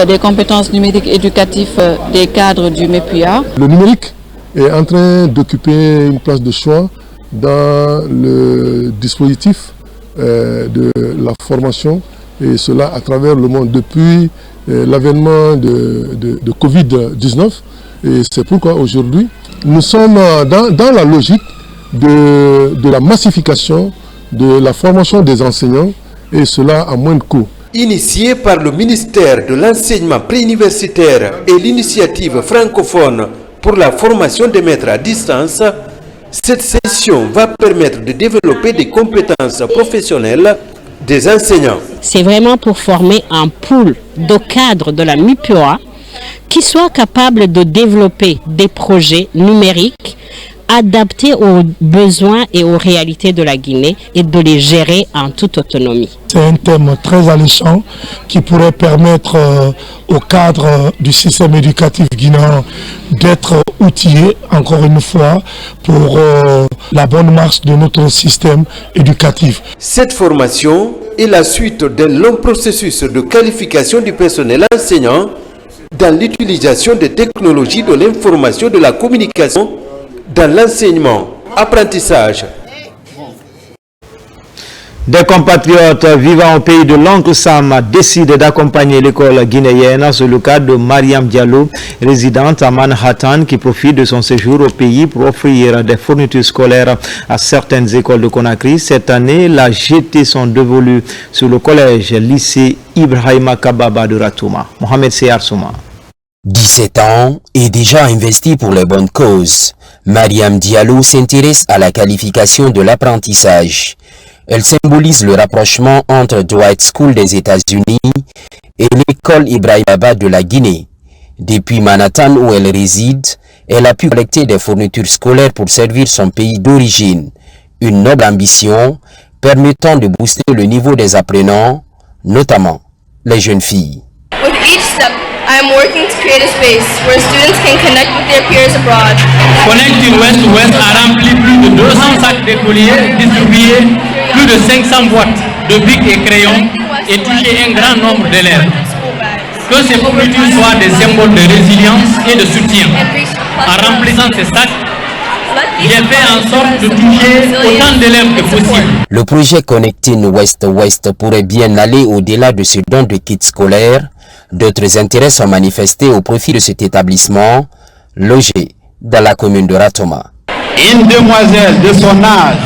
des compétences numériques éducatives des cadres du MEPUA. Le numérique est en train d'occuper une place de choix dans le dispositif de la formation, et cela à travers le monde depuis l'avènement de Covid-19. Et c'est pourquoi aujourd'hui nous sommes dans la logique de la massification de la formation des enseignants, et cela à moins de coûts. Initié par le ministère de l'enseignement préuniversitaire et l'initiative francophone pour la formation des maîtres à distance, cette session va permettre de développer des compétences professionnelles des enseignants. C'est vraiment pour former un pool de cadres de la MIPUA qui soient capables de développer des projets numériques adaptés aux besoins et aux réalités de la Guinée et de les gérer en toute autonomie. C'est un thème très alléchant qui pourrait permettre aux cadres du système éducatif guinéen d'être outillés, encore une fois, pour la bonne marche de notre système éducatif. Cette formation est la suite d'un long processus de qualification du personnel enseignant dans l'utilisation des technologies de l'information et de la communication dans l'enseignement, apprentissage. Des compatriotes vivant au pays de l'oncle Sam décident d'accompagner l'école guinéenne. C'est le cas de Mariam Diallo, résidente à Manhattan, qui profite de son séjour au pays pour offrir des fournitures scolaires à certaines écoles de Conakry. Cette année, la GT sont dévolues sur le collège lycée Ibrahima Kababa de Ratouma. Mohamed Seyar Souma. 17 ans et déjà investi pour les bonnes causes, Mariam Diallo s'intéresse à la qualification de l'apprentissage. Elle symbolise le rapprochement entre Dwight School des États-Unis et l'école Ibrahima Kababa de la Guinée. Depuis Manhattan où elle réside, elle a pu collecter des fournitures scolaires pour servir son pays d'origine. Une noble ambition permettant de booster le niveau des apprenants, notamment les jeunes filles. I am working to create a space where students can connect with their peers abroad. Connecting West to West a rempli plus de 200 sacs d'écoliers, distribué plus de 500 boîtes de bics et crayons et touché un grand nombre d'élèves. Que ces fournitures soient des symboles de résilience et de soutien. En remplissant ces sacs, j'ai fait en sorte de toucher autant d'élèves que possible. Le projet Connecting West-West pourrait bien aller au-delà de ce don de kits scolaires. D'autres intérêts sont manifestés au profit de cet établissement, logé dans la commune de Ratoma. Une demoiselle de son âge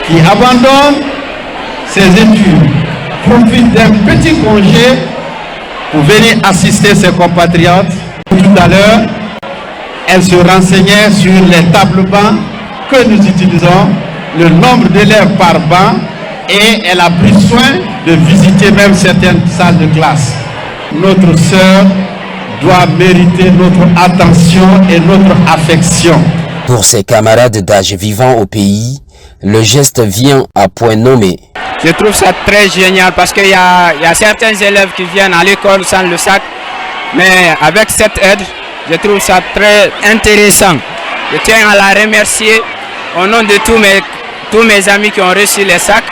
qui abandonne ses études profite d'un petit congé pour venir assister ses compatriotes. Tout à l'heure, elle se renseignait sur les tables bancs que nous utilisons, le nombre d'élèves par banc, et elle a pris soin de visiter même certaines salles de classe. Notre sœur doit mériter notre attention et notre affection. Pour ses camarades d'âge vivant au pays, le geste vient à point nommé. Je trouve ça très génial parce qu'il y a certains élèves qui viennent à l'école sans le sac, mais avec cette aide, je trouve ça très intéressant. Je tiens à la remercier au nom de tous mes amis qui ont reçu les sacs.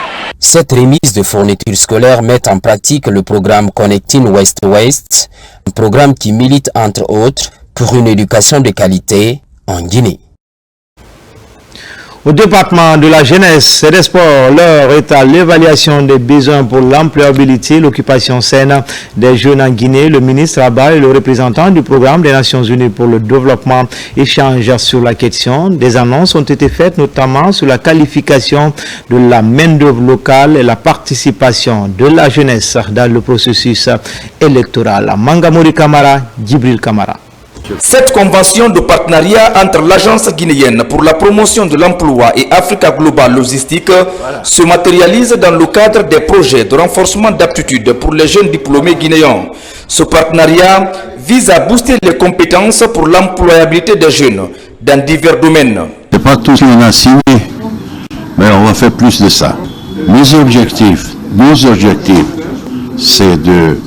Cette remise de fournitures scolaires met en pratique le programme Connecting West-West, un programme qui milite entre autres pour une éducation de qualité en Guinée. Au département de la jeunesse et des sports, l'heure est à l'évaluation des besoins pour l'employabilité, l'occupation saine des jeunes en Guinée. Le ministre Abba et le représentant du programme des Nations Unies pour le développement échangent sur la question. Des annonces ont été faites notamment sur la qualification de la main-d'œuvre locale et la participation de la jeunesse dans le processus électoral. Mangamori Kamara, Djibril Kamara. Cette convention de partenariat entre l'Agence guinéenne pour la promotion de l'emploi et Africa Global Logistique se matérialise dans le cadre des projets de renforcement d'aptitudes pour les jeunes diplômés guinéens. Ce partenariat vise à booster les compétences pour l'employabilité des jeunes dans divers domaines. Ce n'est pas tout ce qu'on a signé, mais on va faire plus de ça. Nos objectifs, c'est de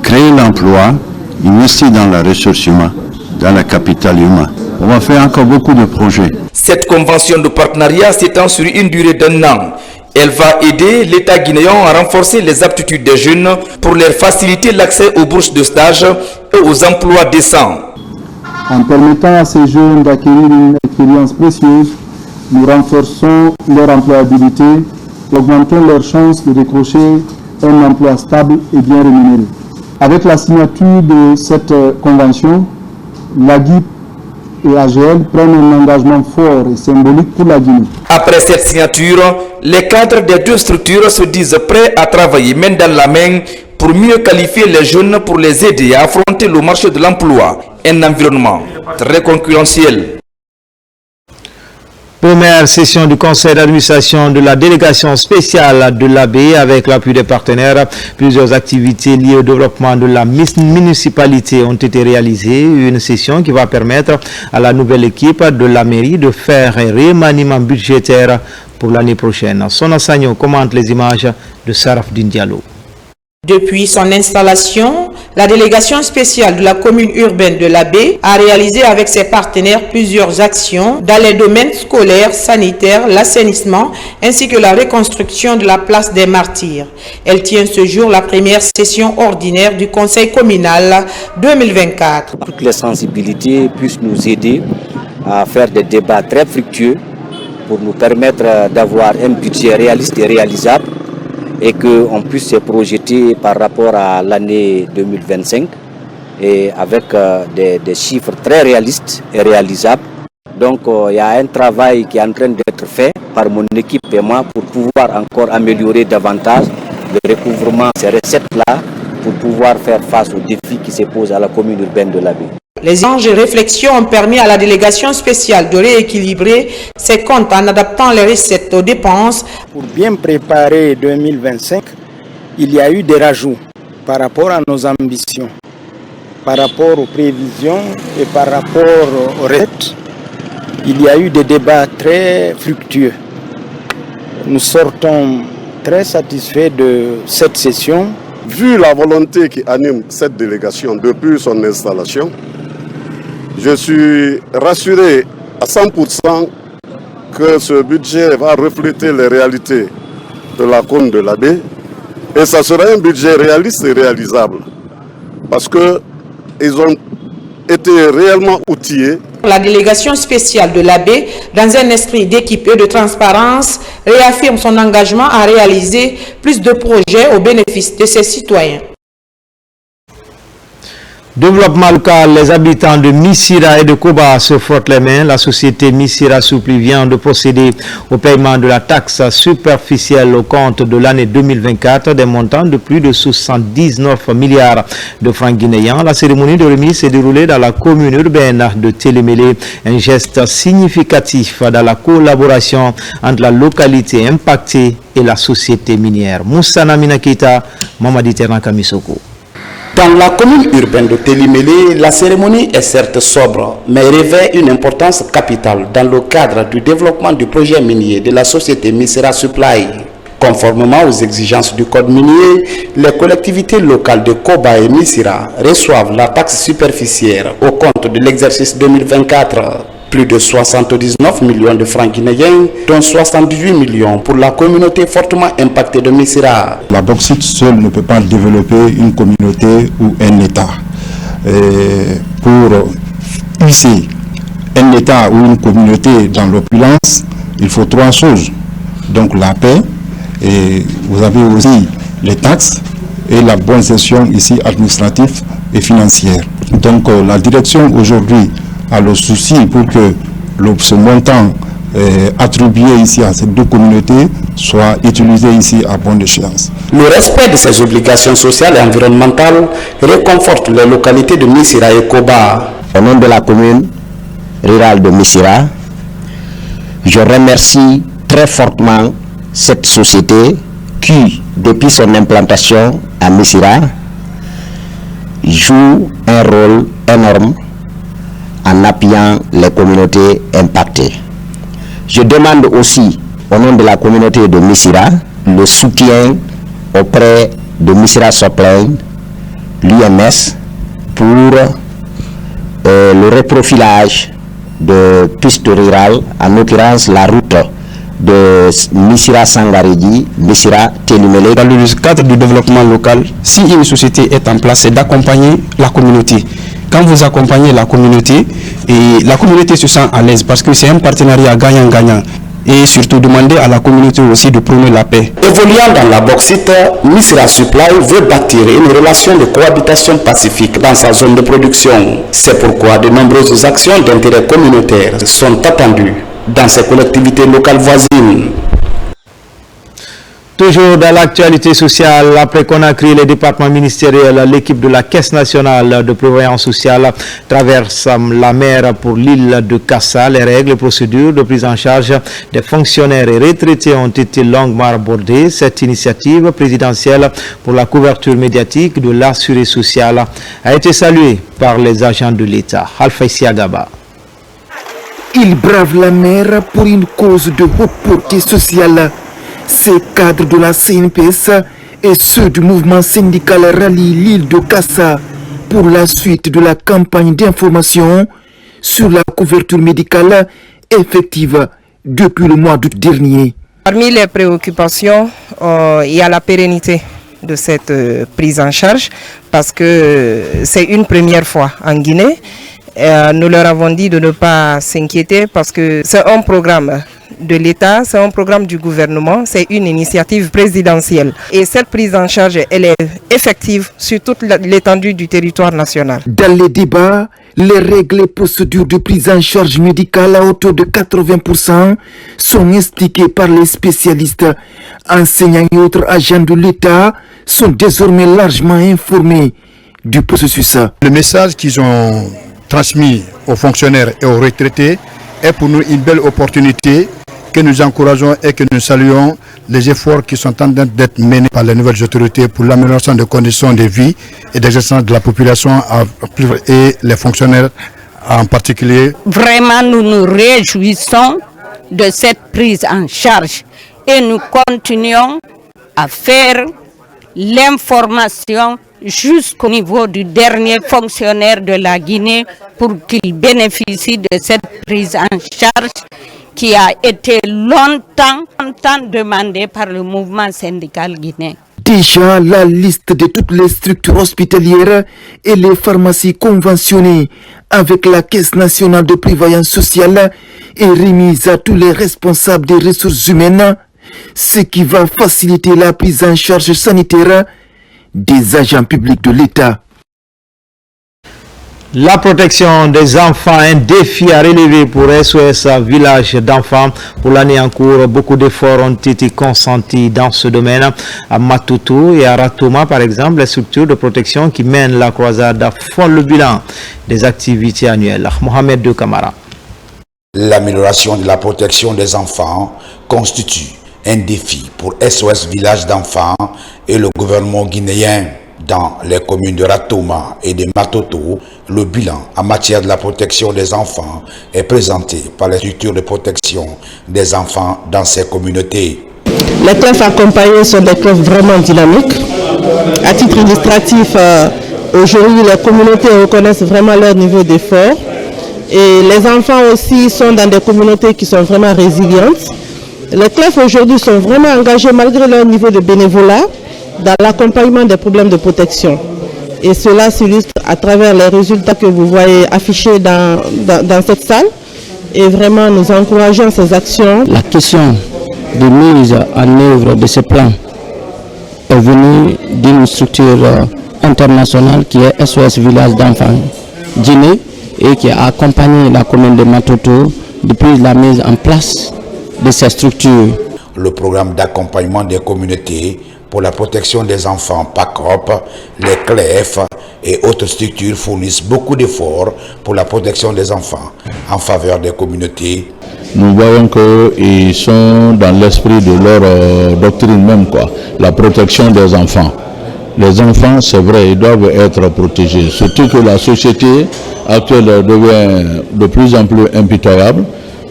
créer l'emploi, investir dans la ressource humaine, dans le capital humain. On va faire encore beaucoup de projets. Cette convention de partenariat s'étend sur une durée d'1 an. Elle va aider l'État guinéen à renforcer les aptitudes des jeunes pour leur faciliter l'accès aux bourses de stage et aux emplois décents. En permettant à ces jeunes d'acquérir une expérience précieuse, nous renforçons leur employabilité, augmentons leurs chances de décrocher un emploi stable et bien rémunéré. Avec la signature de cette convention, l'AGIP et AGL prennent un engagement fort et symbolique pour la Guinée. Après cette signature, les cadres des deux structures se disent prêts à travailler main dans la main pour mieux qualifier les jeunes pour les aider à affronter le marché de l'emploi, un environnement très concurrentiel. Première session du conseil d'administration de la délégation spéciale de l'AB avec l'appui des partenaires. Plusieurs activités liées au développement de la municipalité ont été réalisées. Une session qui va permettre à la nouvelle équipe de la mairie de faire un remaniement budgétaire pour l'année prochaine. Sona Sagno commente les images de Sarafdine Diallo. Depuis son installation, la délégation spéciale de la commune urbaine de la Baie a réalisé avec ses partenaires plusieurs actions dans les domaines scolaires, sanitaires, l'assainissement ainsi que la reconstruction de la place des Martyrs. Elle tient ce jour la première session ordinaire du conseil communal 2024. Toutes les sensibilités puissent nous aider à faire des débats très fructueux pour nous permettre d'avoir un budget réaliste et réalisable, et qu'on puisse se projeter par rapport à l'année 2025 et avec des chiffres très réalistes et réalisables. Donc il y a un travail qui est en train d'être fait par mon équipe et moi pour pouvoir encore améliorer davantage le recouvrement de ces recettes-là pour pouvoir faire face aux défis qui se posent à la commune urbaine de la Baie. Les échanges et réflexions ont permis à la délégation spéciale de rééquilibrer ses comptes en adaptant les recettes aux dépenses. Pour bien préparer 2025, il y a eu des rajouts par rapport à nos ambitions, par rapport aux prévisions et par rapport aux recettes. Il y a eu des débats très fructueux. Nous sortons très satisfaits de cette session Vu la volonté qui anime cette délégation depuis son installation, je suis rassuré à 100% que ce budget va refléter les réalités de la commune de l'Abbé et ça sera un budget réaliste et réalisable parce qu'ils ont été réellement outillés. La délégation spéciale de l'Abbé, dans un esprit d'équipe et de transparence, réaffirme son engagement à réaliser plus de projets au bénéfice de ses citoyens. Développement local, les habitants de Missira et de Koba se frottent les mains. La société Missira Soupli vient de procéder au paiement de la taxe superficielle au compte de l'année 2024 des montants de plus de 79 milliards de francs guinéens. La cérémonie de remise s'est déroulée dans la commune urbaine de Télémélé, un geste significatif dans la collaboration entre la localité impactée et la société minière. Moussa Naminakita, Mamadi Ternan Kamisoko. Dans la commune urbaine de Télimélé, la cérémonie est certes sobre, mais revêt une importance capitale dans le cadre du développement du projet minier de la société Missira Supply. Conformément aux exigences du code minier, les collectivités locales de Koba et Missira reçoivent la taxe superficielle au compte de l'exercice 2024. Plus de 79 millions de francs guinéens, dont 78 millions pour la communauté fortement impactée de Missira. La bauxite seule ne peut pas développer une communauté ou un État. Pour hisser un État ou une communauté dans l'opulence, il faut trois choses. Donc la paix, et vous avez aussi les taxes et la bonne gestion ici administrative et financière. Donc la direction aujourd'hui a le souci pour que ce montant attribué ici à ces deux communautés soit utilisé ici à bonne échéance. Le respect de ces obligations sociales et environnementales réconforte les localités de Missira et Koba. Au nom de la commune rurale de Missira, je remercie très fortement cette société qui, depuis son implantation à Missira, joue un rôle énorme en appuyant les communautés impactées. Je demande aussi, au nom de la communauté de Missira, le soutien auprès de Missira Supply, l'UMS, pour le reprofilage de pistes rurales, en l'occurrence la route de Missira Sangaridi, Missira Télimélé. Dans le cadre du développement local, si une société est en place, c'est d'accompagner la communauté. Quand vous accompagnez la communauté, et la communauté se sent à l'aise parce que c'est un partenariat gagnant-gagnant. Et surtout demander à la communauté aussi de prôner la paix. Évoluant dans la bauxite, Missira Supply veut bâtir une relation de cohabitation pacifique dans sa zone de production. C'est pourquoi de nombreuses actions d'intérêt communautaire sont attendues dans ces collectivités locales voisines. Toujours dans l'actualité sociale, après Conakry, les départements ministériels, l'équipe de la Caisse nationale de prévoyance sociale traverse la mer pour l'île de Kassa. Les règles et procédures de prise en charge des fonctionnaires et retraités ont été longuement abordées. Cette initiative présidentielle pour la couverture médiatique de l'assuré social a été saluée par les agents de l'État. Alpha Siagaba. Ils bravent la mer pour une cause de haute portée sociale. Ces cadres de la CNPS et ceux du mouvement syndical rallient l'île de Kassa pour la suite de la campagne d'information sur la couverture médicale effective depuis le mois d'août dernier. Parmi les préoccupations, il y a la pérennité de cette prise en charge parce que c'est une première fois en Guinée. Nous leur avons dit de ne pas s'inquiéter parce que c'est un programme de l'État, c'est un programme du gouvernement, c'est une initiative présidentielle. Et cette prise en charge, elle est effective sur toute l'étendue du territoire national. Dans les débats, les règles et procédures de prise en charge médicale à hauteur de 80% sont expliquées par les spécialistes. Enseignants et autres agents de l'État sont désormais largement informés du processus. Le message qu'ils ont transmis aux fonctionnaires et aux retraités est pour nous une belle opportunité que nous encourageons et que nous saluons les efforts qui sont en train d'être menés par les nouvelles autorités pour l'amélioration des conditions de vie et d'exercice de la population et les fonctionnaires en particulier. Vraiment, nous nous réjouissons de cette prise en charge et nous continuons à faire l'information jusqu'au niveau du dernier fonctionnaire de la Guinée pour qu'il bénéficie de cette prise en charge qui a été longtemps demandée par le mouvement syndical guinéen. Déjà, la liste de toutes les structures hospitalières et les pharmacies conventionnées avec la Caisse nationale de prévoyance sociale est remise à tous les responsables des ressources humaines, ce qui va faciliter la prise en charge sanitaire des agents publics de l'État. La protection des enfants, un défi à relever pour SOS Village d'enfants. Pour l'année en cours, beaucoup d'efforts ont été consentis dans ce domaine. À Matutu et à Ratoma, par exemple, les structures de protection qui mènent la croisade font le bilan des activités annuelles. Mohamed De Kamara. L'amélioration de la protection des enfants constitue un défi pour SOS Village d'enfants et le gouvernement guinéen. Dans les communes de Ratoma et de Matoto, le bilan en matière de la protection des enfants est présenté par les structures de protection des enfants dans ces communautés. Les clefs accompagnés sont des clefs vraiment dynamiques. À titre illustratif, aujourd'hui, les communautés reconnaissent vraiment leur niveau d'effort. Et les enfants aussi sont dans des communautés qui sont vraiment résilientes. Les clefs aujourd'hui sont vraiment engagés malgré leur niveau de bénévolat dans l'accompagnement des problèmes de protection. Et cela s'illustre à travers les résultats que vous voyez affichés dans cette salle. Et vraiment, nous encourageons ces actions. La question de mise en œuvre de ce plan est venue d'une structure internationale qui est SOS Village d'enfants Guinée et qui a accompagné la commune de Matoto depuis la mise en place de ces structures. Le programme d'accompagnement des communautés pour la protection des enfants PACOP, les CLEF et autres structures fournissent beaucoup d'efforts pour la protection des enfants en faveur des communautés. Nous voyons qu'ils sont dans l'esprit de leur doctrine même, la protection des enfants. Les enfants, c'est vrai, ils doivent être protégés, surtout que la société actuelle devient de plus en plus impitoyable.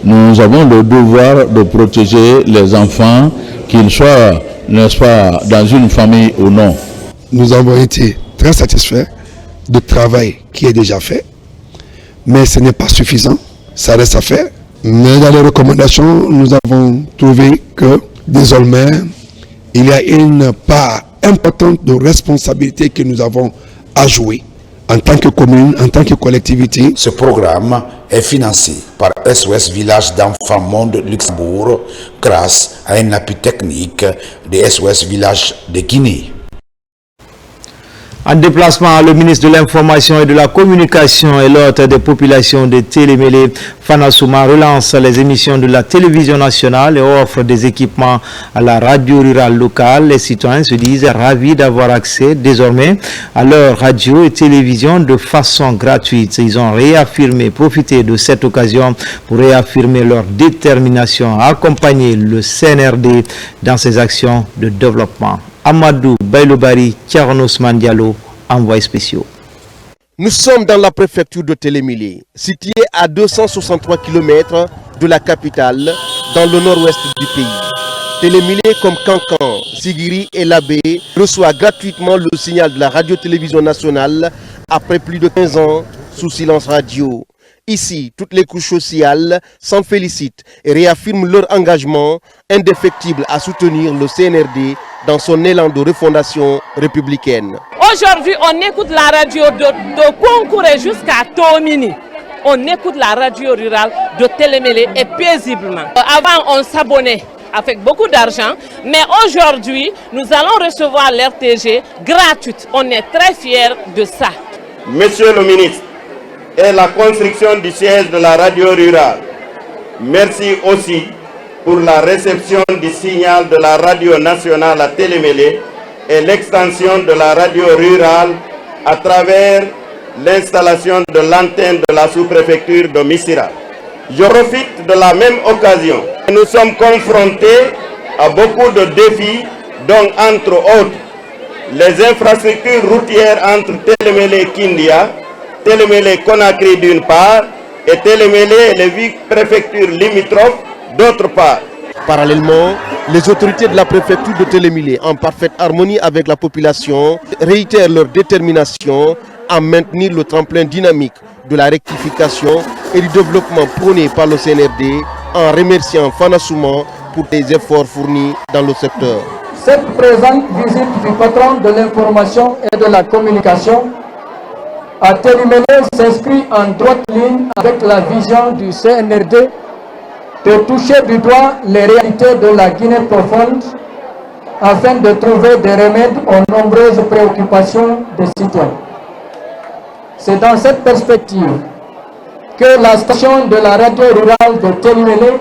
Nous avons le devoir de protéger les enfants, qu'ils soient, n'est-ce pas, dans une famille ou non. Nous avons été très satisfaits du travail qui est déjà fait, mais ce n'est pas suffisant, ça reste à faire. Mais dans les recommandations, nous avons trouvé que désormais, il y a une part importante de responsabilité que nous avons à jouer en tant que commune, en tant que collectivité. Ce programme est financé par SOS Village d'enfants Monde Luxembourg grâce à un appui technique des SOS Village de Guinée. En déplacement, le ministre de l'Information et de la Communication et l'hôte des populations de Télémélé, Fana Souma, relance les émissions de la télévision nationale et offre des équipements à la radio rurale locale. Les citoyens se disent ravis d'avoir accès désormais à leur radio et télévision de façon gratuite. Ils ont profité de cette occasion pour réaffirmer leur détermination à accompagner le CNRD dans ses actions de développement. Amadou Bailobari, Tcharonosman Diallo, envoyé spéciaux. Nous sommes dans la préfecture de Télémélé, située à 263 km de la capitale, dans le nord-ouest du pays. Télémélé comme Cancan, Sigiri et Labé reçoit gratuitement le signal de la radio-télévision nationale après plus de 15 ans sous silence radio. Ici, toutes les couches sociales s'en félicitent et réaffirment leur engagement indéfectible à soutenir le CNRD dans son élan de refondation républicaine. Aujourd'hui, on écoute la radio de Concouré jusqu'à Tomini. On écoute la radio rurale de Télémélé et paisiblement. Avant, on s'abonnait avec beaucoup d'argent, mais aujourd'hui, nous allons recevoir l'RTG gratuite. On est très fiers de ça. Monsieur le ministre, et la construction du siège de la radio rurale. Merci aussi pour la réception du signal de la radio nationale à Télémélé et l'extension de la radio rurale à travers l'installation de l'antenne de la sous-préfecture de Missira. Je profite de la même occasion. Nous sommes confrontés à beaucoup de défis, dont entre autres les infrastructures routières entre Télémélé et Kindia, Télémélé-Conakry d'une part et Télémélé et les 8 préfectures limitrophes d'autre part. Parallèlement, les autorités de la préfecture de Télémilé, en parfaite harmonie avec la population, réitèrent leur détermination à maintenir le tremplin dynamique de la rectification et du développement prôné par le CNRD, en remerciant Fana Souma pour les efforts fournis dans le secteur. Cette présente visite du patron de l'information et de la communication à Télémilé s'inscrit en droite ligne avec la vision du CNRD de toucher du doigt les réalités de la Guinée profonde afin de trouver des remèdes aux nombreuses préoccupations des citoyens. C'est dans cette perspective que la station de la radio rurale de Télémilé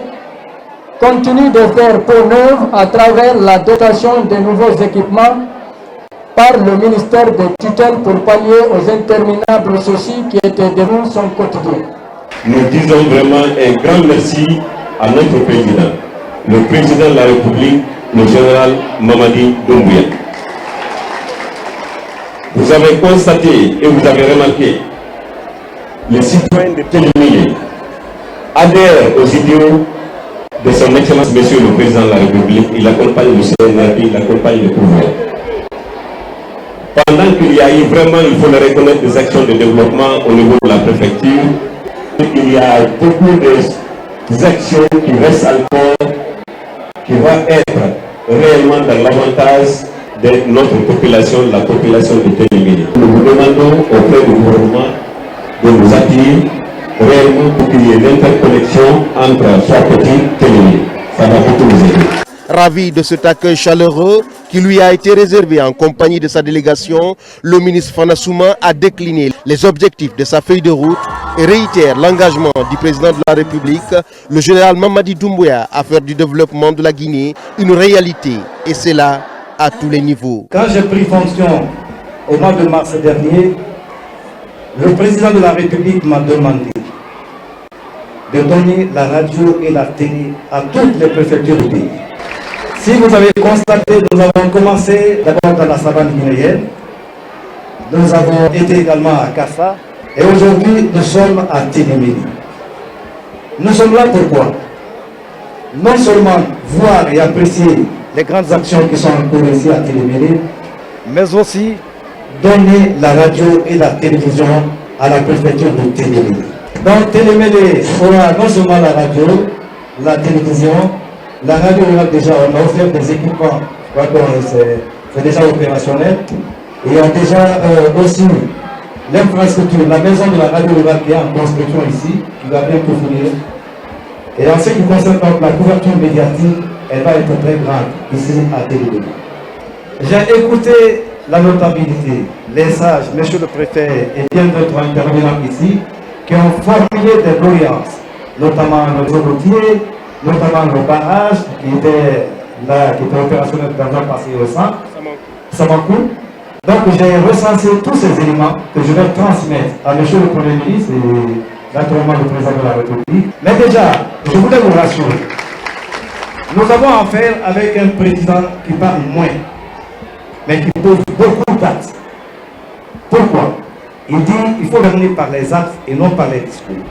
continue de faire peau neuve à travers la dotation de nouveaux équipements par le ministère des tutelles pour pallier aux interminables soucis qui étaient devenus son quotidien. Nous disons vraiment un grand merci à notre président, le président de la République, le général Mamadi Doumbouya. Vous avez constaté et vous avez remarqué, les citoyens de Télémilé adhèrent aux idéaux de son Excellence Monsieur le Président de la République. Il accompagne le CNRD, il accompagne le pouvoir. Pendant qu'il y a eu vraiment, il faut le reconnaître, des actions de développement au niveau de la préfecture, il y a beaucoup d'actions qui restent encore, qui vont être réellement dans l'avantage de notre population, la population de Télémilé. Nous vous demandons auprès du gouvernement de nous appuyer réellement pour qu'il y ait l'interconnexion entre Soit-Petit et Télémilé. Ça va beaucoup nous aider. Ravi de cet accueil chaleureux qui lui a été réservé en compagnie de sa délégation, le ministre Fana Souma a décliné les objectifs de sa feuille de route et réitère l'engagement du président de la République, le général Mamadi Doumbouya, à faire du développement de la Guinée une réalité, et c'est là à tous les niveaux. Quand j'ai pris fonction au mois de mars dernier, le président de la République m'a demandé de donner la radio et la télé à toutes les préfectures du pays. Si vous avez constaté, nous avons commencé d'abord dans la savane guinéenne, nous avons été également à Kassa, et aujourd'hui nous sommes à Télémilé. Nous sommes là pourquoi? Non seulement voir et apprécier les grandes actions qui sont en cours ici à Télémilé, mais aussi donner la radio et la télévision à la préfecture de Télémilé. Donc Télémilé aura non seulement la radio, la télévision, la radio rurale déjà, on a offert des équipements, c'est déjà opérationnel, et il y a déjà aussi l'infrastructure, la maison de la radio rurale qui est en construction ici, qui va bientôt finir. Et en ce qui concerne donc la couverture médiatique, elle va être très grande ici à Télémilé. J'ai écouté la notabilité, les sages, monsieur le préfet et bien d'autres intervenants ici, qui ont formulé des doléances, notamment nos routiers, notamment le barrage qui était opérationnel dans un passé récent, Samakou. Donc j'ai recensé tous ces éléments que je vais transmettre à M. le Premier ministre et naturellement le président de la République. Mais déjà, je voulais vous rassurer. Nous avons affaire avec un président qui parle moins, mais qui pose beaucoup d'actes. Pourquoi? Il dit qu'il faut venir par les actes et non par les discours.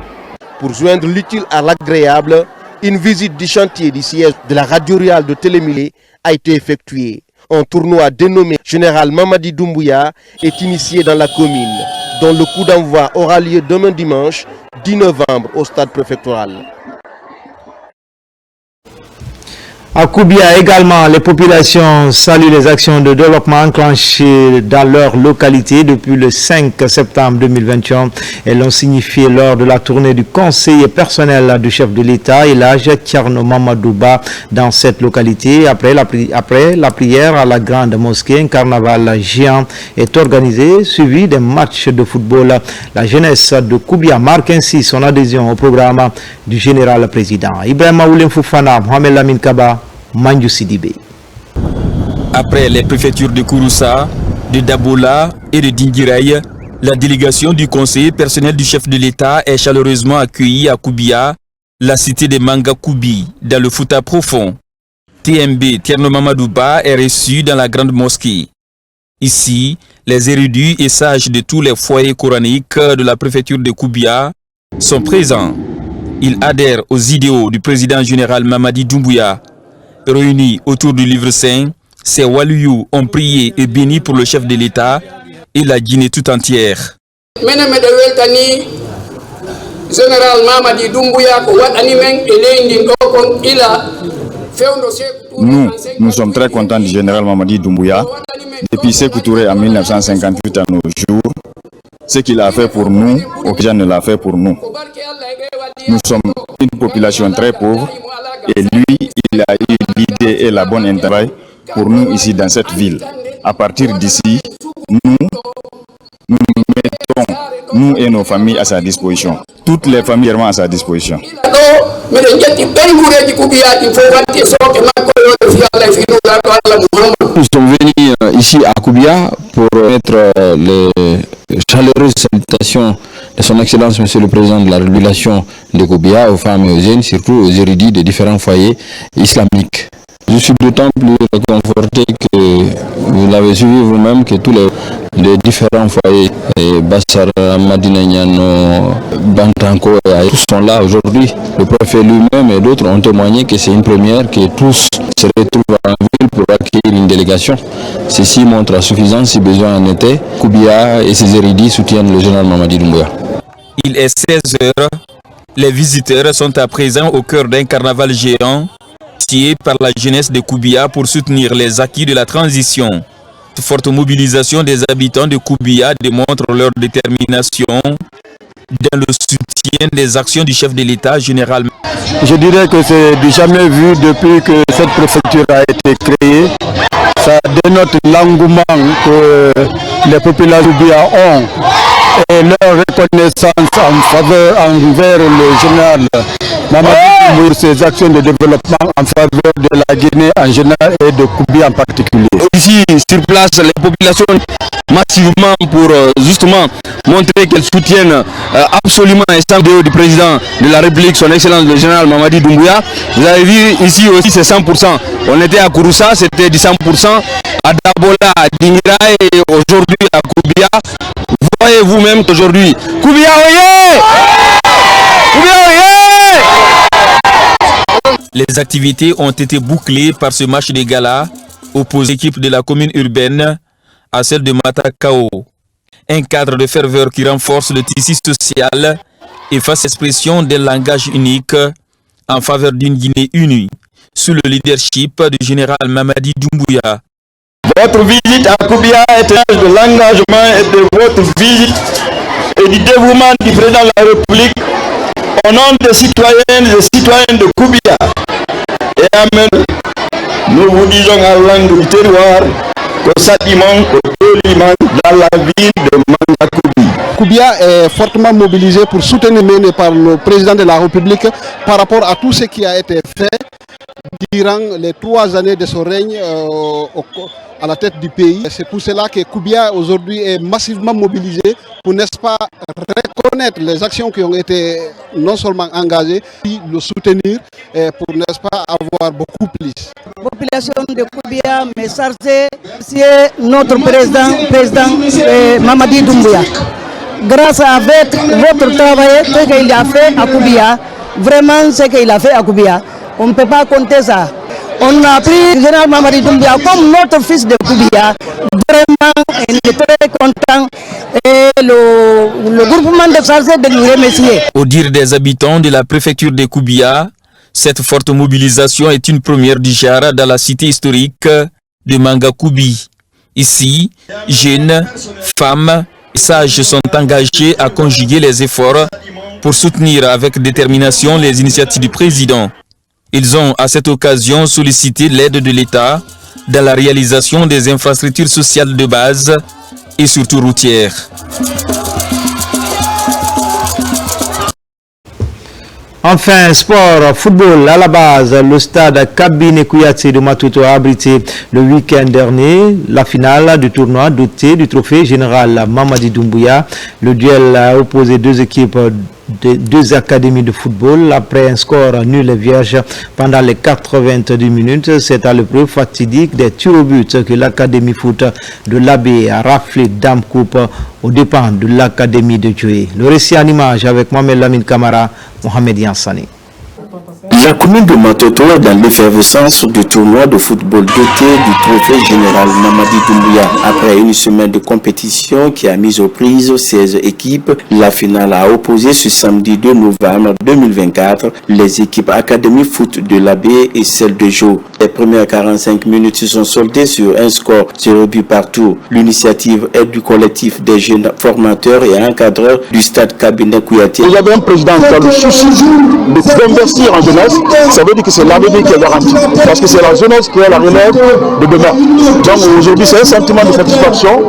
Pour joindre l'utile à l'agréable, une visite du chantier du siège de la radio rurale de Télémilé a été effectuée. Un tournoi dénommé Général Mamadi Doumbouya est initié dans la commune, dont le coup d'envoi aura lieu demain dimanche 10 novembre au stade préfectoral. À Koubia également, les populations saluent les actions de développement enclenchées dans leur localité depuis le 5 septembre 2021. Elles l'ont signifié lors de la tournée du conseiller personnel du chef de l'État, Elhadji Thierno Mamadou Ba, dans cette localité. Après la prière à la grande mosquée, un carnaval géant est organisé, suivi des matchs de football. La jeunesse de Koubia marque ainsi son adhésion au programme du général président. Ibrahima Oulem Foufana, Mohamed Lamine Kaba, Mandiou Sidibé. Après les préfectures de Kouroussa, de Dabola et de Dinguiraye, la délégation du conseiller personnel du chef de l'État est chaleureusement accueillie à Koubia, la cité des Manga Koubi, dans le Fouta profond. TMB Thierno Mamadou Ba est reçu dans la grande mosquée. Ici, les érudits et sages de tous les foyers coraniques de la préfecture de Koubia sont présents. Ils adhèrent aux idéaux du président général Mamadi Doumbouya Réunis autour du livre saint, ces Waluyou ont prié et béni pour le chef de l'État et la Guinée tout entière. Général Mamadi Doumbouya ko waɗani men e leydi ɗo kon ila fewndo Nous sommes très contents du général Mamadi Doumbouya. Depuis Sékou Touré en 1958 à nos jours, ce qu'il a fait pour nous, Okja ne l'a fait pour nous. Nous sommes une population très pauvre et lui, il a eu l'idée et la bonne intérêt pour nous ici dans cette ville. À partir d'ici, nous mettons, nous et nos familles à sa disposition. Toutes les familles sont à sa disposition. Nous sommes venus ici à Koubia pour mettre les chaleureuses salutations de son Excellence Monsieur le Président de la République de Koubia aux femmes et aux jeunes, surtout aux érudits des différents foyers islamiques. Je suis d'autant plus réconforté que vous l'avez suivi vous-même que tous les différents foyers, Bassara, Madina Niano, Bantanko, tous sont là aujourd'hui. Le préfet lui-même et d'autres ont témoigné que c'est une première, que tous se retrouvent en ville pour accueillir une délégation. Ceci montre à suffisance, si besoin en était. Koubia et ses érudits soutiennent le général Mamadi Doumbouya. Il est 16h. Les visiteurs sont à présent au cœur d'un carnaval géant par la jeunesse de Koubia pour soutenir les acquis de la transition. Cette forte mobilisation des habitants de Koubia démontre leur détermination dans le soutien des actions du chef de l'État général. Je dirais que c'est du jamais vu depuis que cette préfecture a été créée. Ça dénote l'engouement que les populations Koubia ont et leur reconnaissance en faveur envers le général Mamadi pour ses actions de développement en faveur de la Guinée en général et de Koubia en particulier. Ici, sur place, les populations massivement pour justement montrer qu'elles soutiennent absolument et sans déo du président de la République, son Excellence le général Mamadi Doumbouya. Vous avez vu ici aussi c'est 100%. On était à Kouroussa, c'était du 100%. À Dabola, à Dingira et aujourd'hui à Koubia. Vous voyez vous-même qu'aujourd'hui, Koubia oyez! Koubia oyez! Les activités ont été bouclées par ce match de gala opposé équipe de la commune urbaine à celle de Matakao. Un cadre de ferveur qui renforce le tissu social et fasse expression d'un langage unique en faveur d'une Guinée unie sous le leadership du général Mamadi Doumbouya. Votre visite à Koubia est un de l'engagement et de votre visite et du dévouement du président de la République au nom des citoyennes et des citoyens de Koubia. Et amen, nous vous disons à langue du terroir que Satimon, dans la ville de Manakoubi. Koubia est fortement mobilisé pour soutenir mené par le président de la République par rapport à tout ce qui a été fait durant les 3 années de son règne à la tête du pays. C'est pour cela que Koubia aujourd'hui est massivement mobilisé pour, n'est-ce pas, reconnaître les actions qui ont été non seulement engagées, puis le soutenir pour, n'est-ce pas, avoir beaucoup plus. La population de Koubia me chargé, c'est notre président Mamadi Doumbouya. Grâce avec votre travail, ce qu'il a fait à Koubia, vraiment ce qu'il a fait à Koubia, on ne peut pas compter ça. On a pris le général Mamadi Doumbouya comme notre fils de Koubia. Vraiment, il est très content et le groupement de chargés de nous remercier. Au dire des habitants de la préfecture de Koubia, cette forte mobilisation est une première du genre dans la cité historique de Mangakoubi. Ici, jeunes, femmes et sages sont engagés à conjuguer les efforts pour soutenir avec détermination les initiatives du président. Ils ont à cette occasion sollicité l'aide de l'État dans la réalisation des infrastructures sociales de base et surtout routières. Enfin, sport, football, à la base, le stade Kabine Kouyaté de Matuto a abrité le week-end dernier la finale du tournoi doté du trophée général Mamadi Doumbouya. Le duel a opposé deux équipes de 2 académies de football après un score nul et vierge pendant les 82 minutes. C'est à l'épreuve fatidique des tirs au but que l'académie foot de l'Abbé a raflé Dame Coupe aux dépens de l'académie de Djoué. Le récit en image avec Mohamed Lamine Kamara, Mohamed Yansani. La commune de Matoto est dans l'effervescence du tournoi de football doté du trophée général Mamadi Doumbouya. Après une semaine de compétition qui a mis aux prises 16 équipes, la finale a opposé ce samedi 2 novembre 2024 les équipes Académie Foot de l'Abbé et celle de Jo. Les premières 45 minutes se sont soldées sur un score 0 but partout. L'initiative est du collectif des jeunes formateurs et encadreurs du stade Cabinet Kouyaté. Il y avait un président qui a le souci d'investir en jeunesse. Ça veut dire que c'est l'avenir qui est garanti. Parce que c'est la jeunesse qui est la relève de demain. Donc aujourd'hui, c'est un sentiment de satisfaction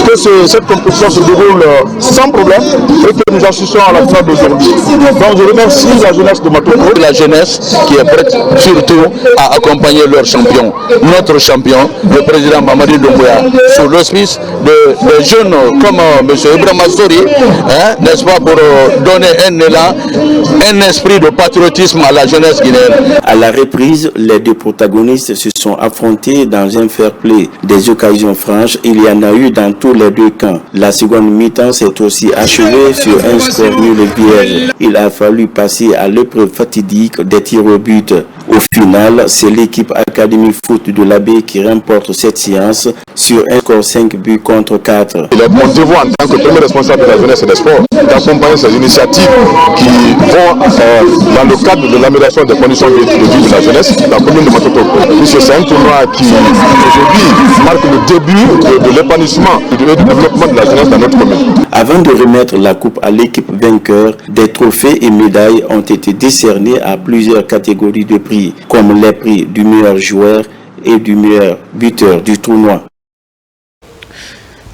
que cette compétition se déroule sans problème et que nous assistons à la finale d'aujourd'hui. Donc je remercie la jeunesse de Matoko. La jeunesse qui est prête surtout à accompagner leur champion, notre champion, le président Mamadi Doumbouya, sous l'auspice de jeunes comme M. Ibrahim Astori, n'est-ce pas, pour donner un élan, un esprit de patriotisme à la jeunesse guinéenne. À la reprise, les deux protagonistes se sont affrontés dans un fair play. Des occasions franches, il y en a eu dans tous les deux camps. La seconde mi-temps s'est aussi achevée sur un score nul et vierge. Il a fallu passer à l'épreuve fatidique des tirs au but. Au final, c'est l'équipe Académie Foot de l'Abbé qui remporte cette séance sur un score 5 buts contre 4. Il est mon devoir en tant que premier responsable de la jeunesse et des sports d'accompagner ces initiatives qui vont dans le cadre de l'amélioration des conditions de vie de la jeunesse dans la commune de Matoto. C'est un tournoi qui aujourd'hui marque le début de l'épanouissement et du développement de la jeunesse dans notre commune. Avant de remettre la coupe à l'équipe vainqueur, des trophées et médailles ont été décernés à plusieurs catégories de prix, comme les prix du meilleur joueur et du meilleur buteur du tournoi.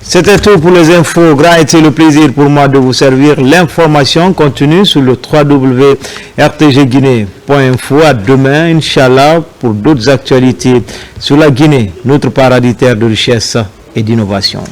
C'était tout pour les infos. Grand était le plaisir pour moi de vous servir. L'information continue sur le www.rtgguinée.info. À demain, Inch'Allah, pour d'autres actualités sur la Guinée, notre paradis terre de richesse et d'innovation.